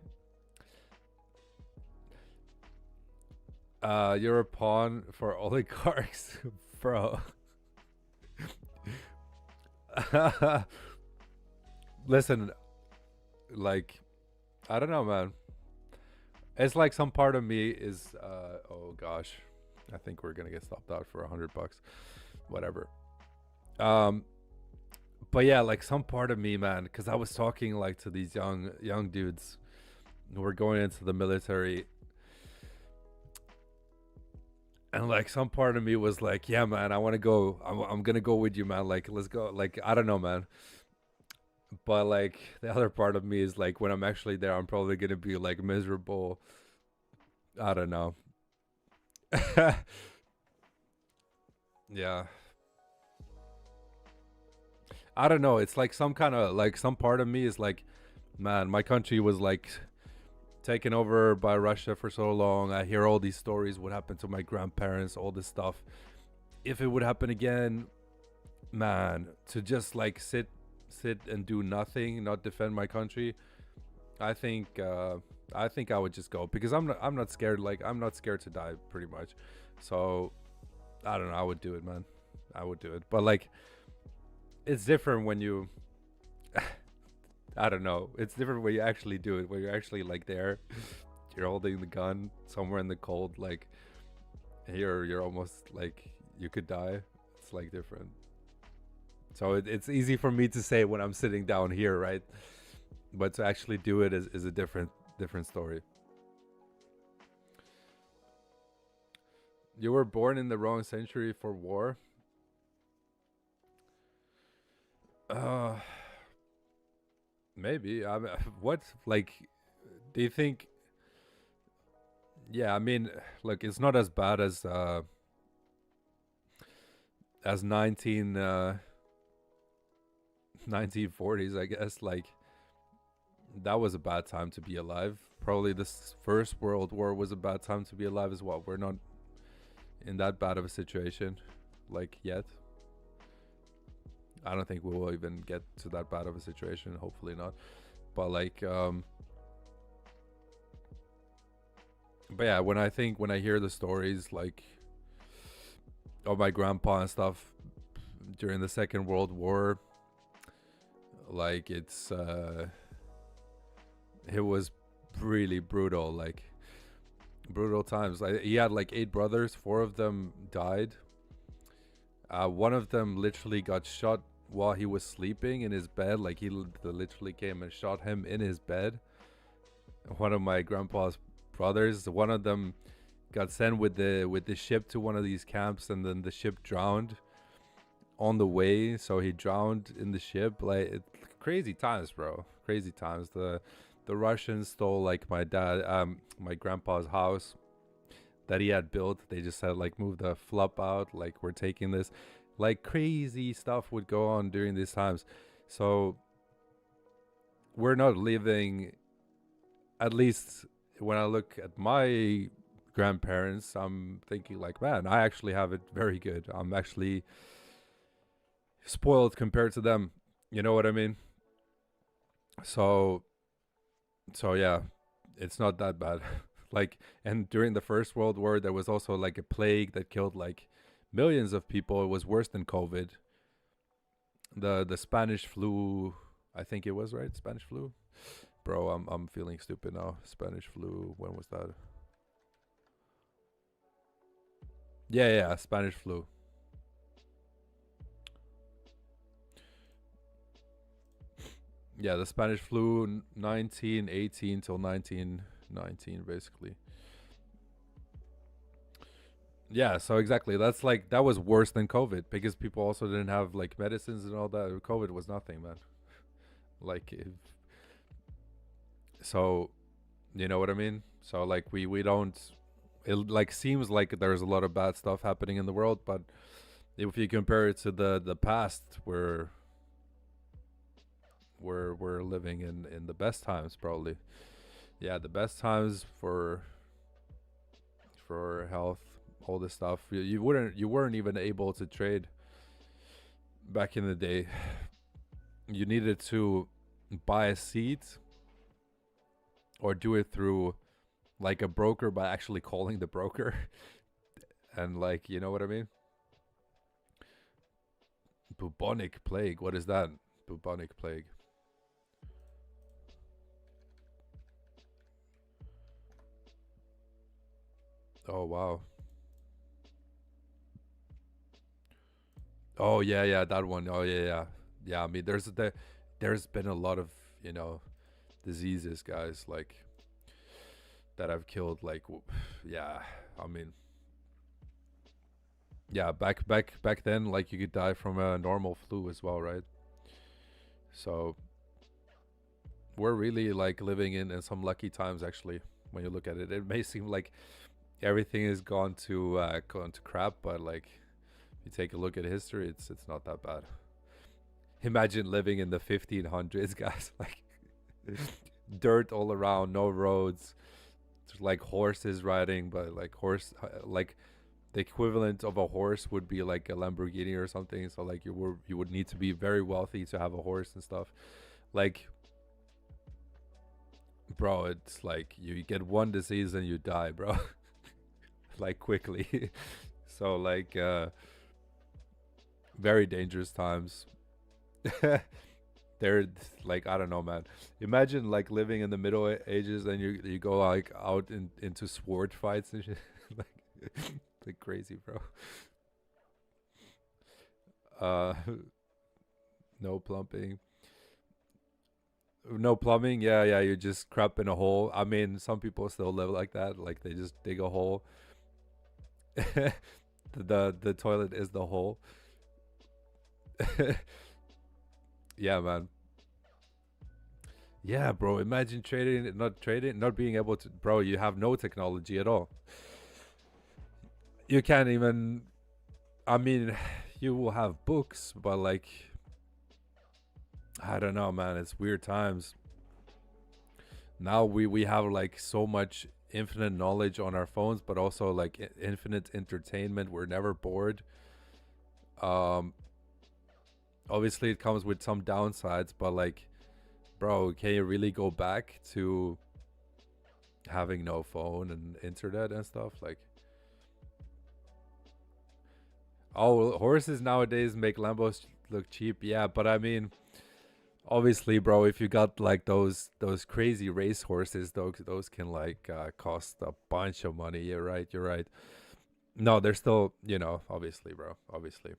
You're a pawn for oligarchs, bro. Listen, like I don't know, man. It's like some part of me is oh gosh. I think we're gonna get stopped out for $100. Whatever. Um but yeah, like some part of me, man, because I was talking like to these young dudes who were going into the military, and like some part of me was like, yeah, man, I want to go. I'm gonna go with you, man. Like, let's go. Like, I don't know, man. But like the other part of me is like, when I'm actually there, I'm probably gonna be like miserable. I don't know. Yeah, I don't know. It's like some kind of like some part of me is like, man, my country was like taken over by Russia for so long. I hear all these stories, what happened to my grandparents, all this stuff. If it would happen again, man, to just like sit and do nothing, not defend my country, I think I would just go because I'm not scared. Like I'm not scared to die, pretty much. So I don't know. I would do it, man. I would do it. But like, it's different when you. I don't know. It's different when you actually do it. When you're actually like there, you're holding the gun somewhere in the cold. Like here, you're almost like you could die. It's like different. So it's easy for me to say when I'm sitting down here, right? But to actually do it is a different story. You were born in the wrong century for war. Uh, maybe. I mean, what like? Do you think? Yeah, I mean, look, it's not as bad as 1940s, I guess. Like that was a bad time to be alive. Probably this first world war was a bad time to be alive as well. We're not in that bad of a situation like yet. I don't think we will even get to that bad of a situation, hopefully not. But like but yeah, when I hear the stories like of my grandpa and stuff during the Second World War, like it was really brutal, like brutal times. He had like 8 brothers, 4 of them died. One of them literally got shot while he was sleeping in his bed. Like he literally came and shot him in his bed. One of my grandpa's brothers, one of them got sent with the ship to one of these camps, and then the ship drowned on the way, so he drowned in the ship. Like crazy times, bro. Crazy times. The Russians stole like my grandpa's house that he had built. They just said like move the flop out, like we're taking this. Like crazy stuff would go on during these times. So we're not living, at least when I look at my grandparents, I'm thinking like, man, I actually have it very good. I'm actually spoiled compared to them. You know what I mean? So yeah, it's not that bad. Like, and during the First World War, there was also like a plague that killed like millions of people. It was worse than COVID. The Spanish flu, I think it was, right? Spanish flu. Bro, I'm feeling stupid now. Spanish flu. When was that? Yeah, yeah, Spanish flu. Yeah, the Spanish flu 1918 till 1919 basically. Yeah, so exactly. That's like that was worse than COVID because people also didn't have like medicines and all that. COVID was nothing, man. Like so, you know what I mean? So like we don't it like seems like there's a lot of bad stuff happening in the world, but if you compare it to the past where we're living in the best times probably. Yeah, the best times for health, all this stuff. You weren't even able to trade back in the day. You needed to buy a seat or do it through like a broker by actually calling the broker and like you know what I mean. Bubonic plague, what is that? Bubonic plague. Oh wow. Oh yeah, yeah, that one. Oh yeah, yeah, yeah. I mean, there's been a lot of you know diseases, guys, like that have killed. Like, yeah. I mean, yeah. Back then, like you could die from a normal flu as well, right? So we're really like living in some lucky times, actually. When you look at it, it may seem like everything has gone to crap, but like if you take a look at history, it's not that bad. Imagine living in the 1500s, guys. Like dirt all around, no roads, just like horses riding, but like like the equivalent of a horse would be like a Lamborghini or something. So like you would need to be very wealthy to have a horse and stuff. Like, bro, it's like you get one disease and you die, bro. Like quickly. So like very dangerous times. They're like I don't know, man. Imagine like living in the Middle Ages and you go like out into sword fights and shit. like like crazy, bro. Uh, no plumbing. No plumbing. Yeah, yeah. You just crap in a hole. I mean, some people still live like that. Like they just dig a hole. The toilet is the hole. Yeah, man. Yeah, bro. Imagine trading, not being able to, bro. You have no technology at all. You can't even. I mean, you will have books, but like, I don't know, man. It's weird times. Now we have like so much infinite knowledge on our phones, but also like infinite entertainment. We're never bored. Um, obviously it comes with some downsides, but like, bro, can you really go back to having no phone and internet and stuff? Like, oh, horses nowadays make Lambos look cheap. Yeah, but I mean, obviously, bro, if you got like those crazy race horses, those can like cost a bunch of money. You're right. You're right. No, they're still, obviously, bro. Obviously,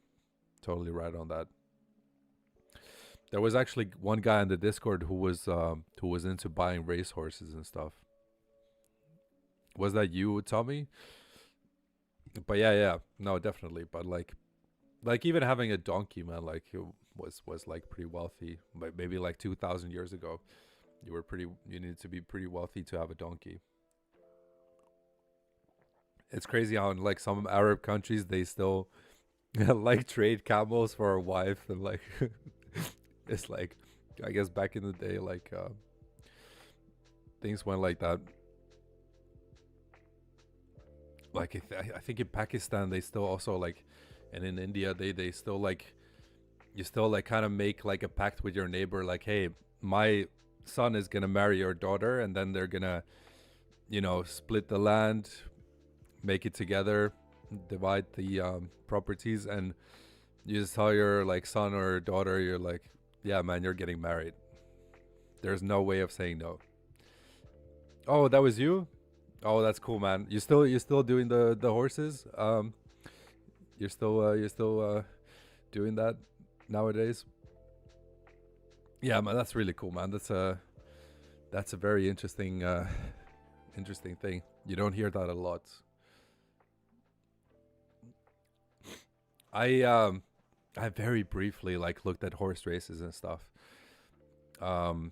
totally right on that. There was actually one guy in the Discord who was into buying race horses and stuff. Was that you, Tommy? But yeah, yeah, no, definitely. But like even having a donkey, man, like he was like pretty wealthy. But maybe like 2,000 years ago, you needed to be pretty wealthy to have a donkey. It's crazy how in like some Arab countries they still like trade camels for a wife and like it's like I guess back in the day like things went like that. Like I think in Pakistan they still also like, and in India they still like you still like kind of make like a pact with your neighbor like, hey, my son is gonna marry your daughter, and then they're gonna split the land, make it together, divide the properties, and you just tell your like son or daughter, you're like, yeah, man, you're getting married. There's no way of saying no. Oh, that was you. Oh, that's cool, man. You still doing the horses? you're still doing that nowadays? Yeah, man, that's really cool, man. That's a very interesting thing. You don't hear that a lot. I I very briefly like looked at horse races and stuff. Um,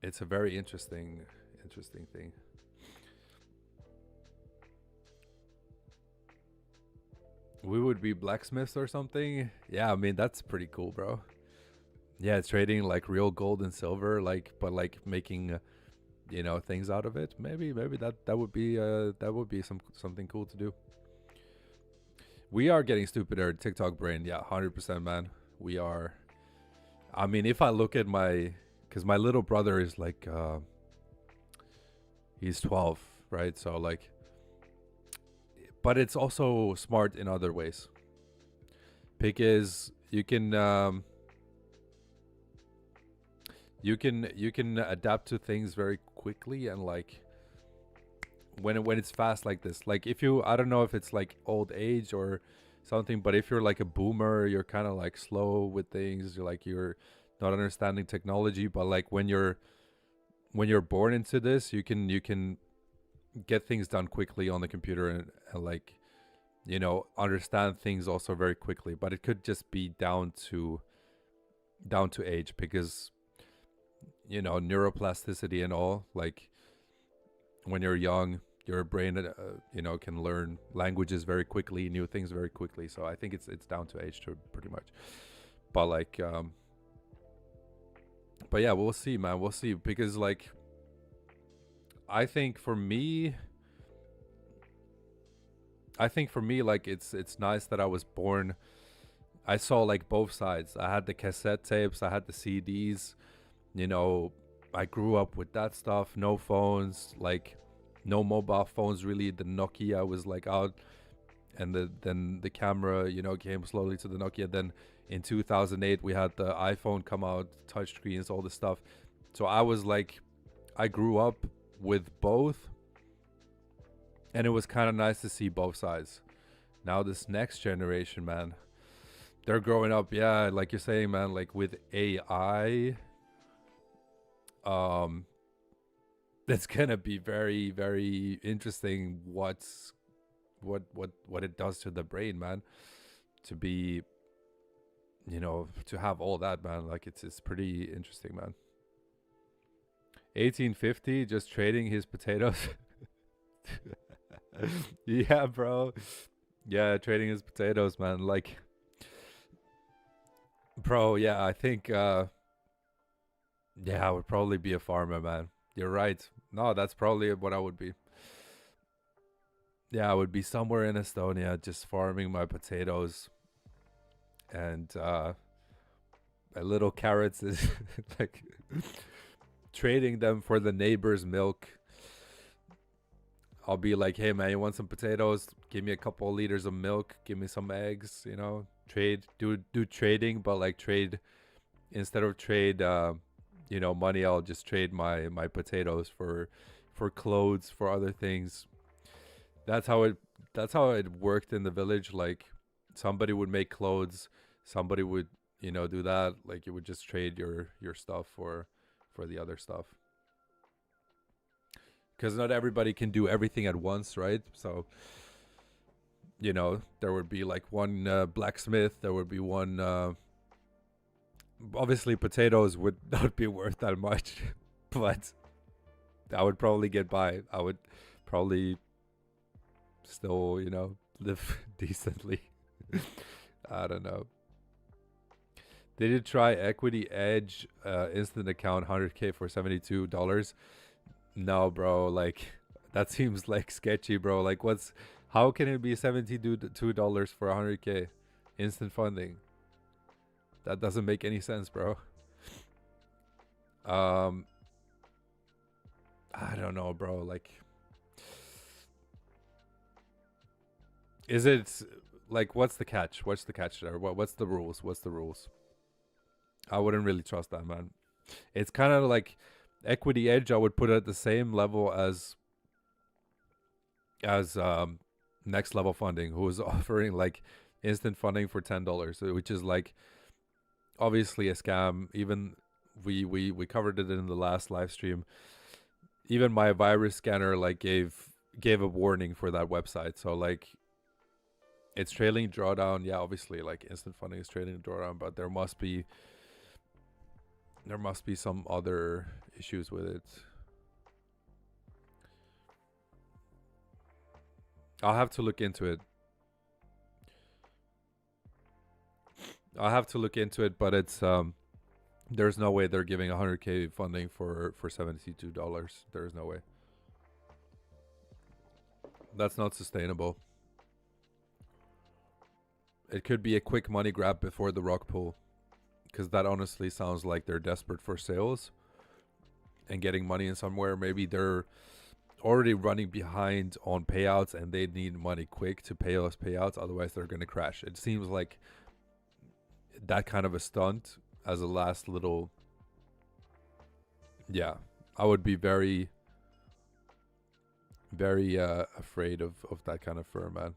it's a very interesting thing. We would be blacksmiths or something. Yeah, I mean that's pretty cool, bro. Yeah, trading like real gold and silver, like but like making things out of it. Maybe that would be something cool to do. We are getting stupider, TikTok brain. Yeah, 100%, man. We are. I mean, if I look at because my little brother is like, he's 12, right? So like, but it's also smart in other ways because you can adapt to things very quickly and like when it's fast like this, like if you, I don't know if it's like old age or something, but if you're like a boomer, you're kind of like slow with things, you're not understanding technology, but like when you're born into this, you can get things done quickly on the computer and like understand things also very quickly, but it could just be down to age because neuroplasticity and all, like when you're young, your brain can learn languages very quickly, new things very quickly. So I think it's down to age too, pretty much. But like but yeah, we'll see, man. We'll see, because like I think for me like it's nice that I was born. I saw like both sides. I had the cassette tapes, I had the CDs, I grew up with that stuff. No phones, like no mobile phones really. The Nokia was like out, and then the camera came slowly to the Nokia. Then in 2008 we had the iPhone come out, touch screens, all this stuff. So I was like, I grew up with both, and it was kind of nice to see both sides. Now this next generation, man, they're growing up, yeah, like you're saying, man, like with AI. That's gonna be very, very interesting what it does to the brain, man, to be to have all that, man. Like it's pretty interesting, man. 1850, just trading his potatoes. Yeah, bro. Yeah, trading his potatoes, man. Like, bro, yeah, I think yeah, I would probably be a farmer, man. You're right. No, that's probably what I would be. Yeah, I would be somewhere in Estonia just farming my potatoes, and a little carrots is like trading them for the neighbor's milk. I'll be like, hey man, you want some potatoes? Give me a couple of liters of milk. Give me some eggs. Trade, do trading, but like trade instead of trade, money. I'll just trade my potatoes for clothes, for other things. That's how it worked in the village. Like somebody would make clothes, somebody would do that. Like you would just trade your stuff for the other stuff, because not everybody can do everything at once, right? So there would be like one blacksmith, there would be one obviously potatoes would not be worth that much, but I would probably get by. I would probably still live decently. I don't know. Did you try Equity Edge instant account 100K for $72? No, bro. Like that seems like sketchy, bro. Like how can it be $72 for 100K instant funding? That doesn't make any sense, bro. I don't know, bro. Like, is it like what's the catch? What's the catch there? What's the rules? What's the rules? I wouldn't really trust that, man. It's kind of like Equity Edge. I would put it at the same level as Next Level Funding, who was offering like instant funding for $10, which is like obviously a scam. Even we covered it in the last live stream. Even my virus scanner like gave a warning for that website. So like it's trailing drawdown. Yeah, obviously like instant funding is trailing drawdown, but there must be some other issues with it. I'll have to look into it. But it's there's no way they're giving 100K funding for $72. There's no way. That's not sustainable. It could be a quick money grab before the rock pull, because that honestly sounds like they're desperate for sales and getting money in somewhere. Maybe they're already running behind on payouts and they need money quick to pay those payouts, otherwise they're going to crash. It seems like that kind of a stunt as a last little. Yeah, I would be very afraid of that kind of firm, man.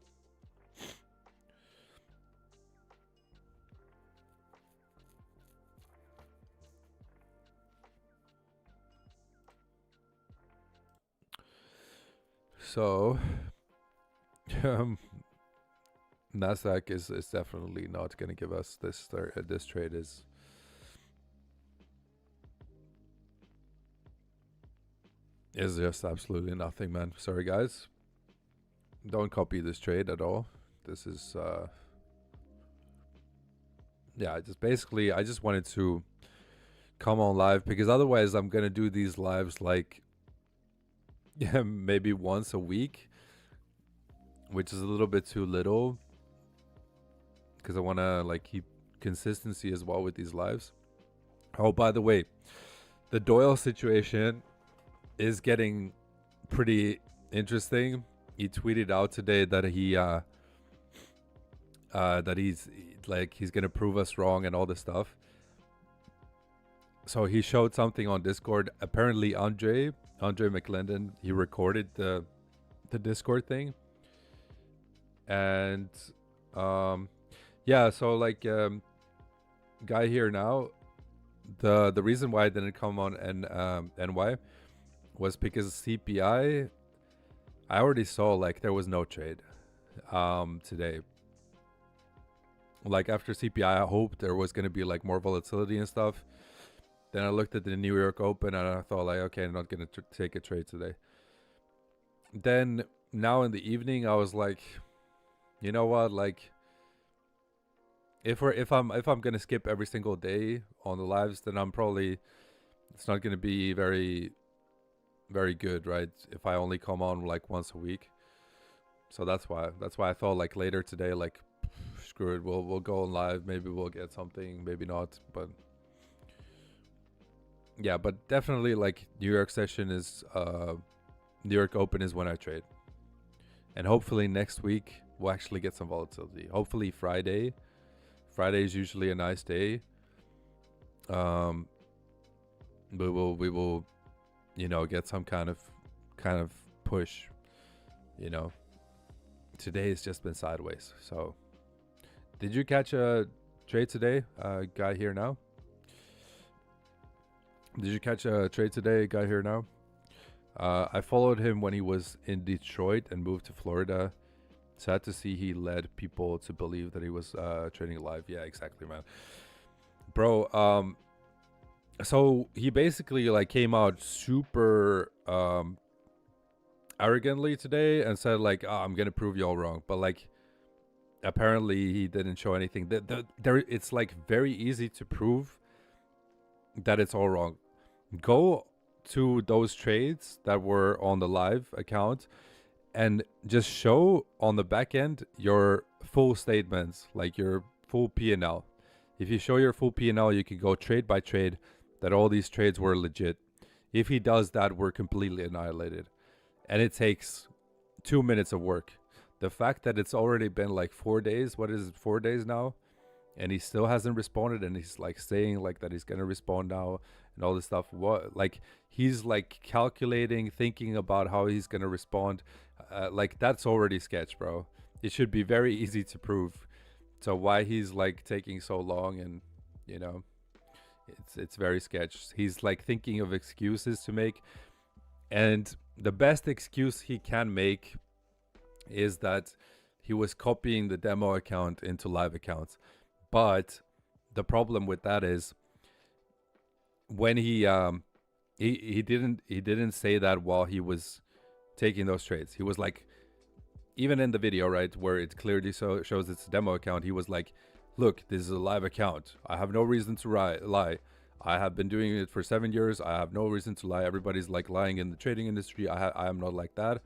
So Nasdaq is definitely not going to give us this this trade. Is just absolutely nothing, man. Sorry guys, don't copy this trade at all. This is yeah, I just wanted to come on live, because otherwise I'm gonna do these lives like yeah, maybe once a week, which is a little bit too little, because I want to like keep consistency as well with these lives. Oh, by the way, the Doyle situation is getting pretty interesting. He tweeted out today that he's gonna prove us wrong and all this stuff. So he showed something on Discord. Apparently Andre McClendon, he recorded the Discord thing. And yeah, so like guy here now, the reason why I didn't come on NY was because CPI, I already saw like there was no trade today. Like after CPI, I hoped there was going to be like more volatility and stuff. Then I looked at the New York Open and I thought like, okay, I'm not going to take a trade today. Then now in the evening, I was like, you know what, like if I'm going to skip every single day on the lives, then it's not going to be very good, right? If I only come on like once a week. So that's why I thought like later today, like screw it, we'll go on live, maybe we'll get something, maybe not, but yeah. But definitely like New York session is New York Open is when I trade, and hopefully next week we'll actually get some volatility. Hopefully Friday is usually a nice day. We will you know, get some kind of push. You know, today has just been sideways. So did you catch a trade today, guy here now? Did you catch a trade today, guy here now? I followed him when he was in Detroit and moved to Florida. Sad to see he led people to believe that he was trading live. Yeah, exactly, man. Bro, so he basically like came out super arrogantly today and said like, oh, I'm gonna prove you all wrong, but like apparently he didn't show anything. There it's like very easy to prove that it's all wrong. Go to those trades that were on the live account and just show on the back end your full statements, like your full P&L. If you show your full P&L, you can go trade by trade that all these trades were legit. If he does that, we're completely annihilated. And it takes 2 minutes of work. The fact that it's already been like 4 days, what is it, 4 days now? And he still hasn't responded, and he's like saying like that he's gonna respond now and all this stuff. What, like he's like calculating, thinking about how he's gonna respond. like that's already sketch, bro. It should be very easy to prove. So why he's like taking so long, and you know, it's very sketch. He's like thinking of excuses to make, and the best excuse he can make is that he was copying the demo account into live accounts. But the problem with that is when he didn't say that while he was taking those trades. He was like, even in the video, right, where it clearly shows it's a demo account, he was like, look, this is a live account. I have no reason to lie. I have been doing it for 7 years. I have no reason to lie. Everybody's like lying in the trading industry. I am not like that.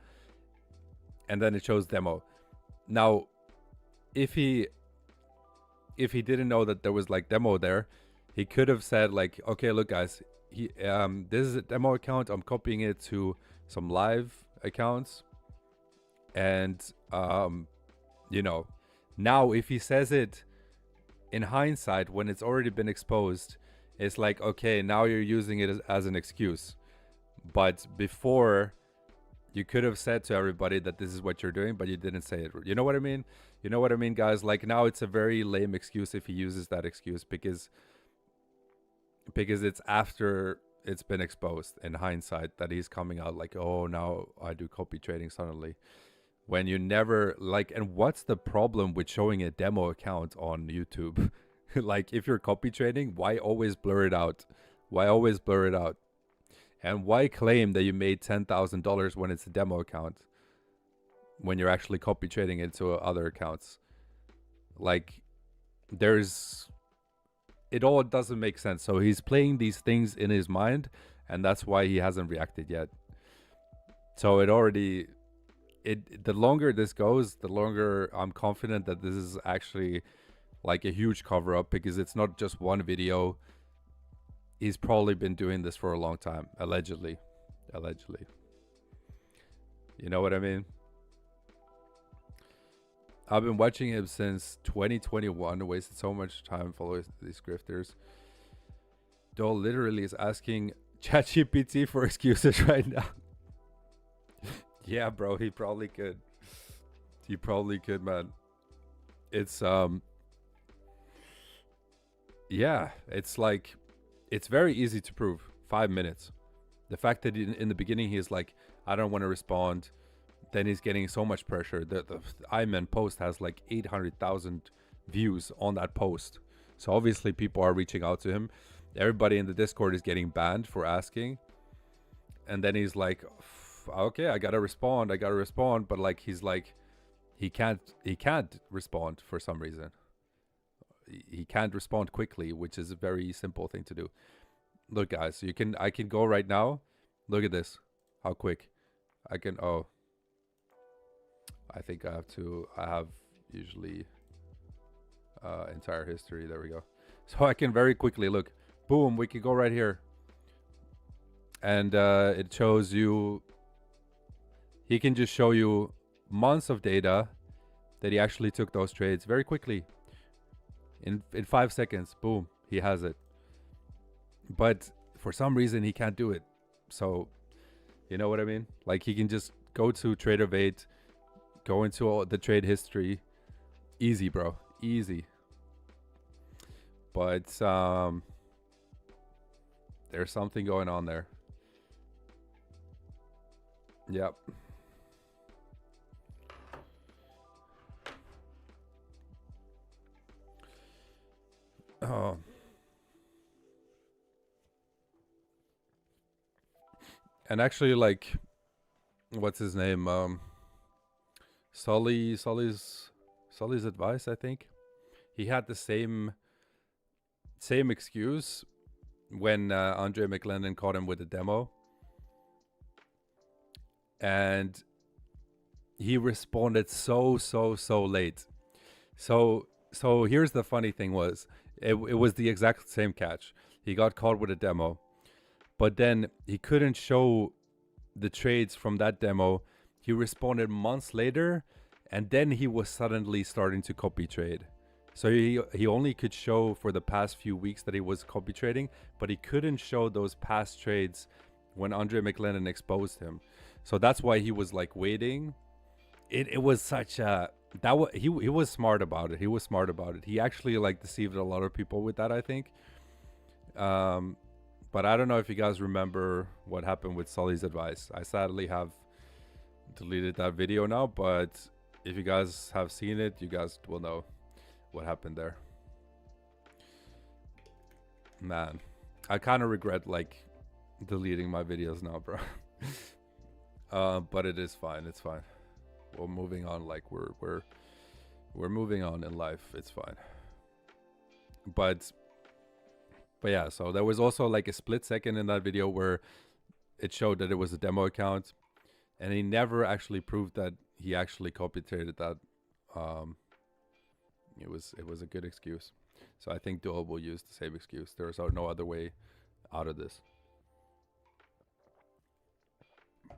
And then it shows demo. Now, if he didn't know that there was like demo there, he could have said like, okay, look guys, this is a demo account. I'm copying it to some live accounts. And you know, now if he says it in hindsight when it's already been exposed, it's like, okay, now you're using it as an excuse. But before, you could have said to everybody that this is what you're doing, but you didn't say it. You know what I mean? You know what I mean, guys? Like now it's a very lame excuse if he uses that excuse because it's after it's been exposed in hindsight that he's coming out like, oh, now I do copy trading suddenly. When you never like, and what's the problem with showing a demo account on YouTube? Like if you're copy trading, why always blur it out? Why always blur it out? And why claim that you made $10,000 when it's a demo account when you're actually copy trading into other accounts? Like it all doesn't make sense. So he's playing these things in his mind, and that's why he hasn't reacted yet. So the longer this goes, the longer I'm confident that this is actually like a huge cover up, because it's not just one video. He's probably been doing this for a long time, allegedly. You know what I mean? I've been watching him since 2021. Wasted so much time following these grifters. Dole literally is asking ChatGPT for excuses right now. Yeah, bro, he probably could. He probably could, man. It's yeah, it's like, it's very easy to prove. 5 minutes. The fact that in the beginning he's like, I don't want to respond. Then he's getting so much pressure. The Iman post has like 800,000 views on that post. So obviously people are reaching out to him. Everybody in the Discord is getting banned for asking. And then he's like, okay, I gotta respond. But like, he's like, he can't respond for some reason. He can't respond quickly, which is a very simple thing to do. Look, guys, I can go right now. Look at this. How quick. I can, oh. I think I have usually entire history. There we go. So I can very quickly look. Boom, we can go right here. And it shows you, he can just show you months of data that he actually took those trades very quickly. In 5 seconds, boom, he has it. But for some reason, he can't do it. So, you know what I mean? Like, he can just go to TraderVate, go into all the trade history. Easy, bro. Easy. But there's something going on there. Yep. Oh. And actually, like, what's his name? Sully's advice, I think. He had the same excuse when Andre McLennan caught him with a demo. And he responded so late. So here's the funny thing was, it was the exact same catch. He got caught with a demo, but then he couldn't show the trades from that demo. He responded months later, and then he was suddenly starting to copy trade. So he only could show for the past few weeks that he was copy trading, but he couldn't show those past trades when Andre McLennan exposed him. So that's why he was like waiting it was such a he was smart about it. He was smart about it. He actually like deceived a lot of people with that, I think. Um, but I don't know if you guys remember what happened with Sully's advice. I sadly have deleted that video now, but if you guys have seen it, you guys will know what happened there. Man, I kind of regret like deleting my videos now, bro. But it is fine. It's fine. We're moving on. Like we're moving on in life. It's fine. But yeah. So there was also like a split second in that video where it showed that it was a demo account, and he never actually proved that he actually copy traded that. It was a good excuse. So I think Duo will use the same excuse. There's no other way out of this.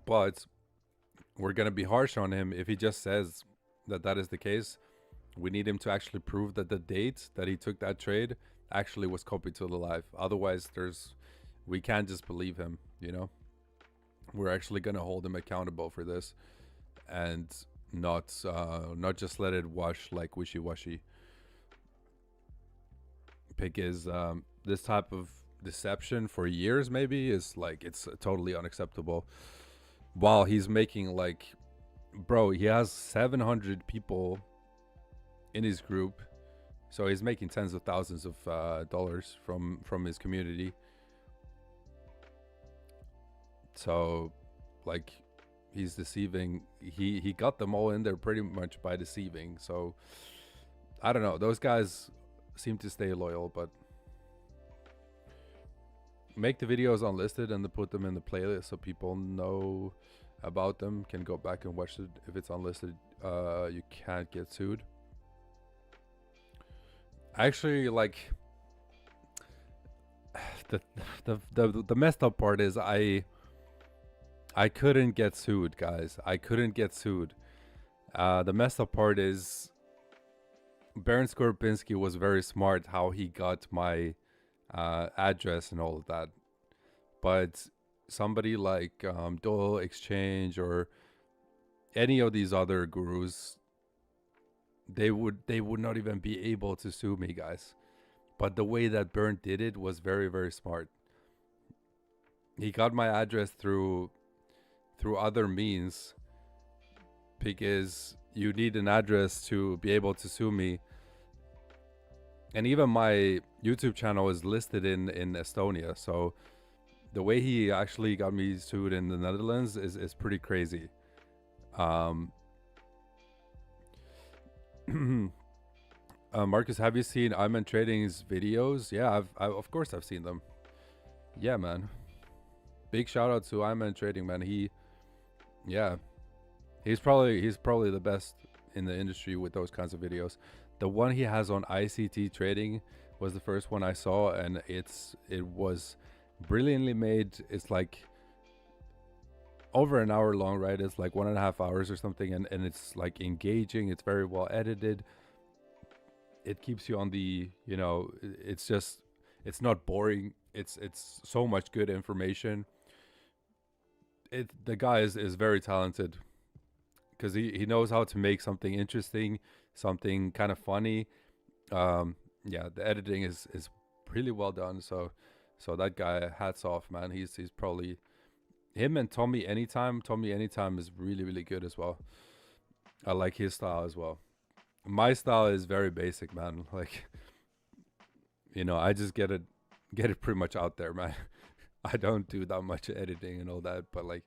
But we're going to be harsh on him if he just says that that is the case. We need him to actually prove that the date that he took that trade actually was copied to the live. Otherwise, we can't just believe him, you know? We're actually going to hold him accountable for this and not just let it wash like wishy-washy. Because this type of deception for years maybe is like, it's totally unacceptable. While he's making like, bro, he has 700 people in his group, so he's making tens of thousands of dollars from his community. So like he's deceiving, he got them all in there pretty much by deceiving. So I don't know, those guys seem to stay loyal, but make the videos unlisted and put them in the playlist so people know about them, can go back and watch it. If it's unlisted, you can't get sued. Actually, like the messed up part is I couldn't get sued, guys. I couldn't get sued. The messed up part is Baron Skorpinski was very smart how he got my address and all of that, but somebody like Dole Exchange or any of these other gurus, they would not even be able to sue me, guys. But the way that Burn did it was very, very smart. He got my address through other means, because you need an address to be able to sue me. And even my YouTube channel is listed in Estonia, so the way he actually got me sued in the Netherlands is pretty crazy. Marcus, have you seen Iman Trading's videos? Yeah, of course I've seen them. Yeah, man. Big shout out to Iman Trading, man. He's probably the best in the industry with those kinds of videos. The one he has on ICT trading was the first one I saw, and it was brilliantly made. It's like over an hour long, right? It's like 1.5 hours or something, and it's like engaging. It's very well edited. It keeps you on the, you know, it's not boring. It's so much good information. The guy is very talented, because he knows how to make something interesting, something kind of funny. Yeah, the editing is really well done. So that guy, hats off, man. He's probably him, and Tommy Anytime. Tommy Anytime is really, really good as well. I like his style as well. My style is very basic, man. Like, you know, I just get it pretty much out there, man. I don't do that much editing and all that, but like,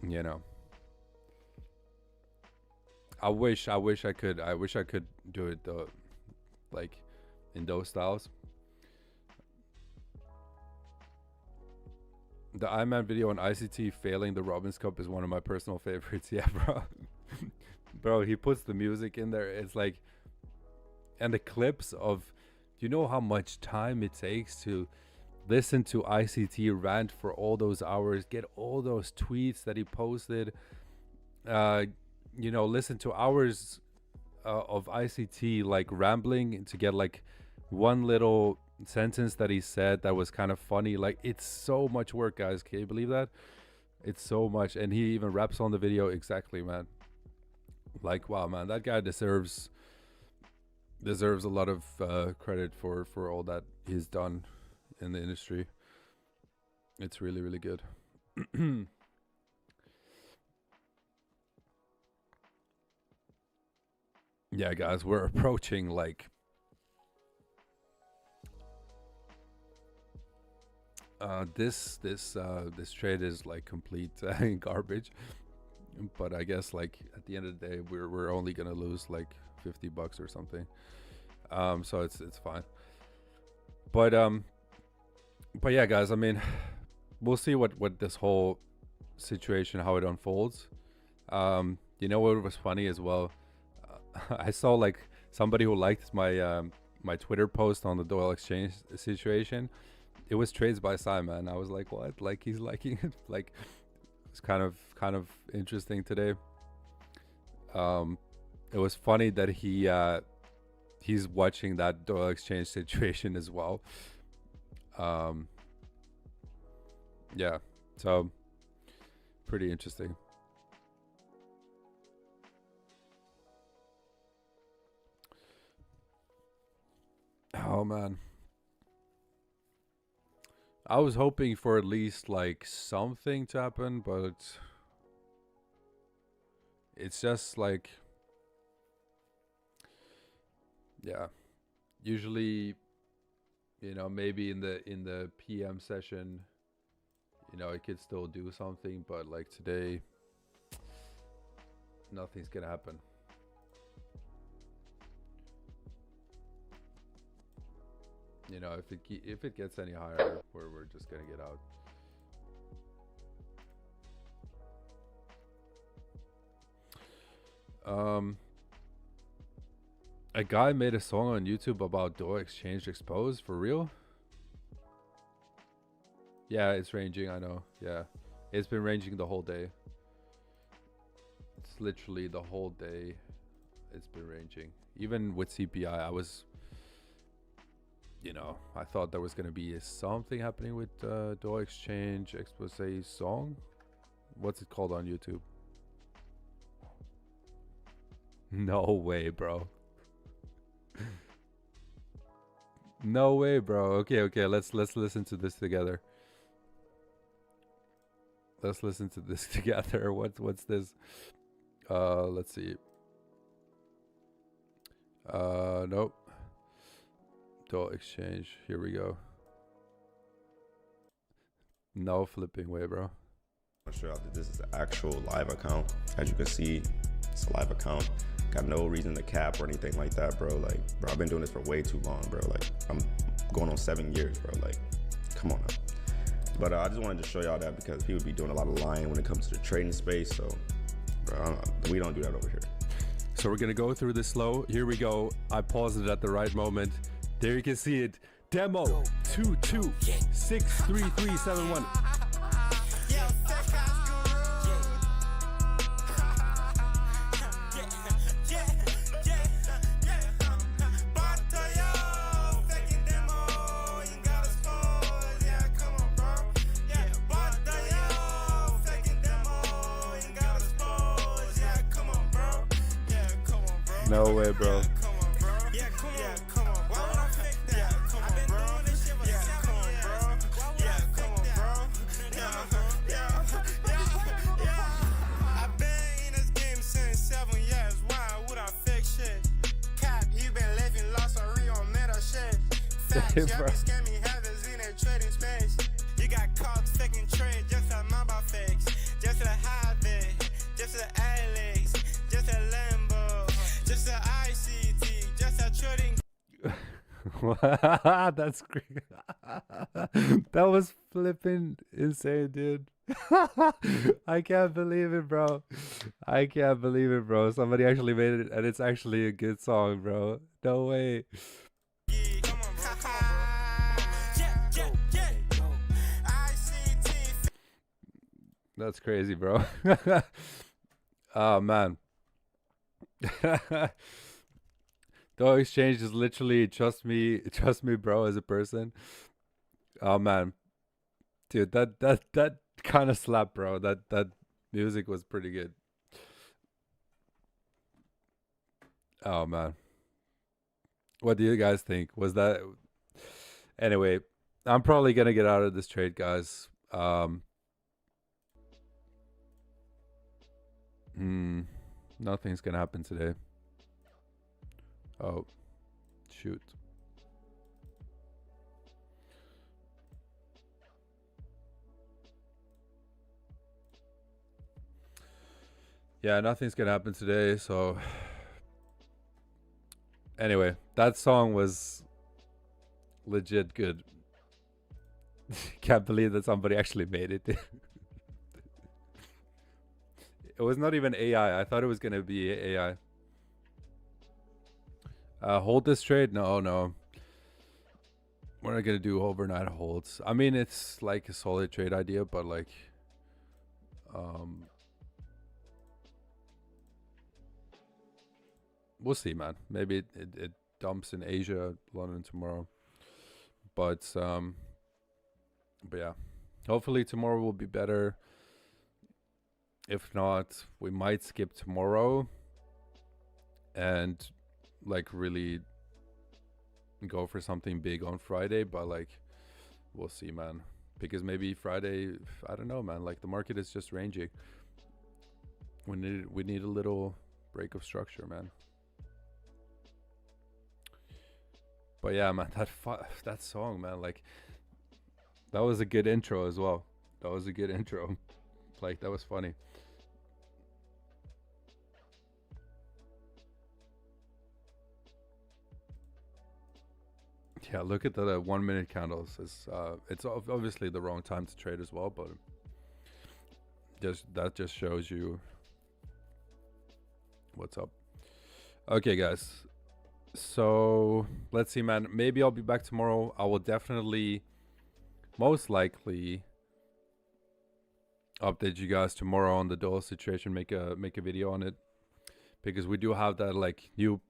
you know, I wish I could do it though, like in those styles. The Iman video on ICT failing the Robbins Cup is one of my personal favorites. Yeah, bro. Bro, he puts the music in there. It's like, and the clips of, you know how much time it takes to listen to ICT rant for all those hours, get all those tweets that he posted, you know, listen to hours of ICT like rambling to get like one little sentence that he said that was kind of funny. Like, it's so much work, guys. Can you believe that? It's so much. And he even raps on the video. Exactly, man. Like, wow, man, that guy deserves a lot of credit for all that he's done in the industry. It's really really good. Yeah, guys, we're approaching like this trade is like complete garbage. But I guess like at the end of the day, we're only gonna lose like $50 or something. So it's fine. But but yeah, guys. I mean, we'll see what this whole situation, how it unfolds. You know what was funny as well? I saw like somebody who liked my Twitter post on the Doyle exchange situation. It was trades by Simon. I was like, what? Like he's liking it. Like it's kind of interesting today. It was funny that he's watching that Doyle exchange situation as well. Yeah, so pretty interesting. Oh man, I was hoping for at least like something to happen, but it's just like, yeah, usually, maybe in the PM session, it could still do something, but like today, nothing's gonna happen. If it gets any higher, we're just gonna get out. A guy made a song on YouTube about Doha Exchange Exposed, for real? Yeah, it's ranging, I know. Yeah. It's been ranging the whole day. It's literally the whole day it's been ranging. Even with CPI, I thought there was going to be something happening with Doha Exchange Expose song. What's it called on YouTube? No way, bro. No way, bro. Okay, let's listen to this together. Let's listen to this together. What's this? Let's see. Nope. Doha Exchange. Here we go. No flipping way, bro. I'll show you that this is an actual live account. As you can see, it's a live account. Got no reason to cap or anything like that, bro. Like, bro, I've been doing this for way too long, bro. Like, I'm going on 7 years, bro. Like, come on now. But I just wanted to show y'all that because people be doing a lot of lying when it comes to the trading space. So, bro, we don't do that over here. So we're gonna go through this slow. Here we go. I paused it at the right moment. There you can see it. Demo 22633371. No way, bro. Bro. You got caught faking trade just like my fakes, just a Highway, just a Alex, just a Lambo, just a ICT, just a trading. That's great. That was flipping insane, dude. I can't believe it, bro. I can't believe it, bro. Somebody actually made it, and it's actually a good song, bro. No way. That's crazy, bro. Oh man. Doha Exchange is literally trust me, bro, as a person. Oh man, dude, that kind of slapped, bro. That music was pretty good. Oh man, what do you guys think? Was that anyway? I'm probably gonna get out of this trade, guys. Hmm, nothing's gonna happen today. Oh, shoot. Yeah, nothing's gonna happen today. So anyway, that song was legit good. Can't believe that somebody actually made it. It was not even AI. I thought it was gonna be AI. Hold this trade? No, no. We're not gonna do overnight holds. I mean, it's like a solid trade idea, but like, um, we'll see, man. Maybe it dumps in Asia, London tomorrow. But yeah, hopefully tomorrow will be better. If not, we might skip tomorrow and like really go for something big on Friday. But like, we'll see, man. Because maybe Friday, I don't know, man. Like the market is just ranging. We need a little break of structure, man. But yeah, man, that song, man, like that was a good intro as well. That was a good intro. Like that was funny. Yeah, look at the 1 minute candles. It's obviously the wrong time to trade as well, but that just shows you what's up. Okay, guys. So let's see, man. Maybe I'll be back tomorrow. I will definitely, most likely, update you guys tomorrow on the dollar situation. Make a video on it, because we do have that like new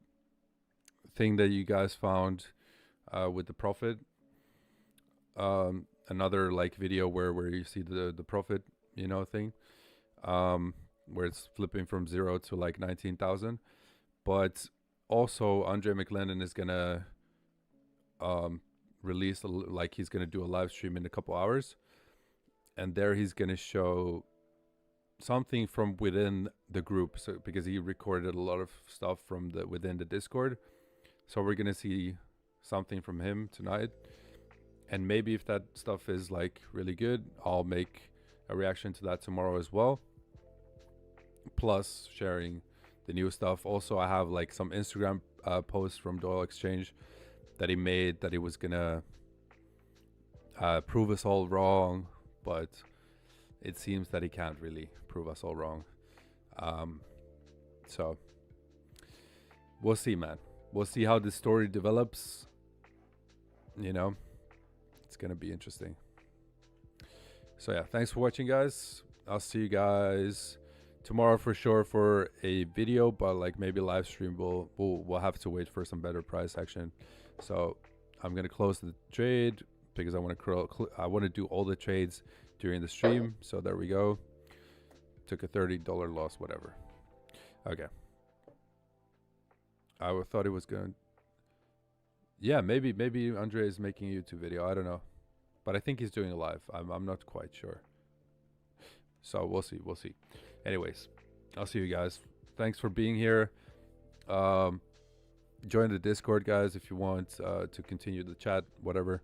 thing that you guys found with the profit. Another like video where you see the profit, thing, where it's flipping from 0 to like 19,000. But also Andre McLennan is gonna release like he's gonna do a live stream in a couple hours, and there he's gonna show something from within the group. So because he recorded a lot of stuff from within the Discord, so we're gonna see something from him tonight. And maybe if that stuff is like really good, I'll make a reaction to that tomorrow as well, plus sharing the new stuff. Also, I have like some Instagram posts from Doyle Exchange that he made, that he was gonna prove us all wrong, but it seems that he can't really prove us all wrong. So we'll see, man. We'll see how this story develops. It's gonna be interesting. So yeah, thanks for watching, guys. I'll see you guys tomorrow for sure for a video, but like maybe live stream we'll have to wait for some better price action. So I'm gonna close the trade because I want to do all the trades during the stream. So there we go. Took a $30 loss, whatever. Okay. I thought it was going. Yeah, maybe Andre is making a YouTube video. I don't know, but I think he's doing a live. I'm not quite sure. So we'll see. Anyways, I'll see you guys. Thanks for being here. Join the Discord, guys, if you want to continue the chat, whatever.